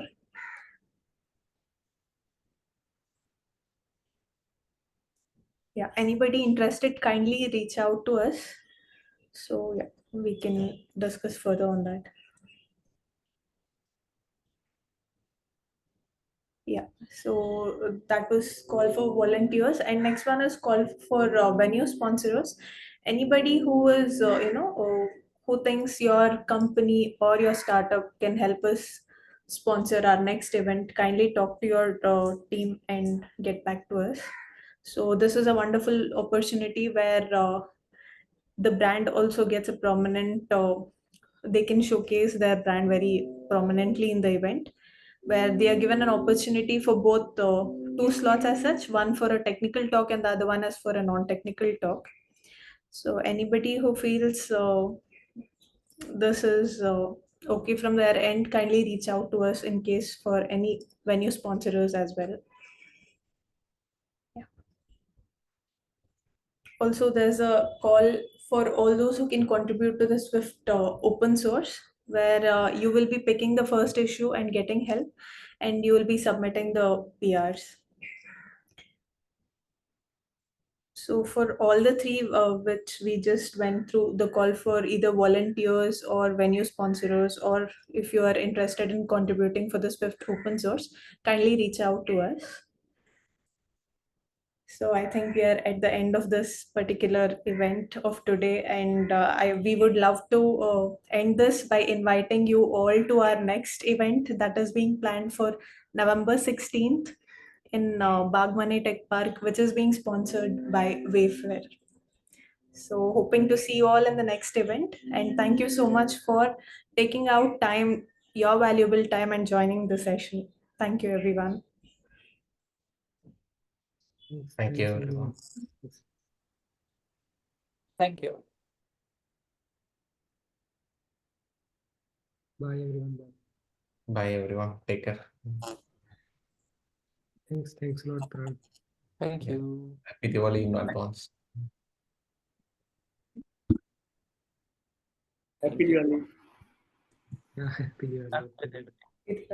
Speaker 8: Yeah, anybody interested, kindly reach out to us. So yeah, we can discuss further on that. Yeah, so that was call for volunteers, and next one is call for venue sponsors. Anybody who is, who thinks your company or your startup can help us sponsor our next event, kindly talk to your team and get back to us. So this is a wonderful opportunity where the brand also gets a prominent. They can showcase their brand very prominently in the event, where they are given an opportunity for both two slots as such, one for a technical talk and the other one is for a non-technical talk. So anybody who feels this is okay from their end, kindly reach out to us in case for any venue sponsors as well. Yeah. Also, there's a call for all those who can contribute to the Swift open source, where you will be picking the first issue and getting help, and you will be submitting the PRs. So for all the three which we just went through, the call for either volunteers or venue sponsors, or if you are interested in contributing for the Swift open source, kindly reach out to us. So I think we are at the end of this particular event of today, and we would love to end this by inviting you all to our next event that is being planned for November 16th in Bagmani Tech Park, which is being sponsored by Wayfair. So hoping to see you all in the next event, and thank you so much for taking out time, your valuable time, and joining the session. Thank you, everyone.
Speaker 1: Thank you, everyone.
Speaker 7: Thank you.
Speaker 6: Bye everyone. Bye.
Speaker 1: Bye, everyone. Take care.
Speaker 6: Thanks a lot, Pran.
Speaker 3: Thank
Speaker 1: Yeah.
Speaker 3: you.
Speaker 1: Happy Diwali in advance.
Speaker 5: Happy Diwali.
Speaker 6: Yeah, happy New Year.
Speaker 8: It's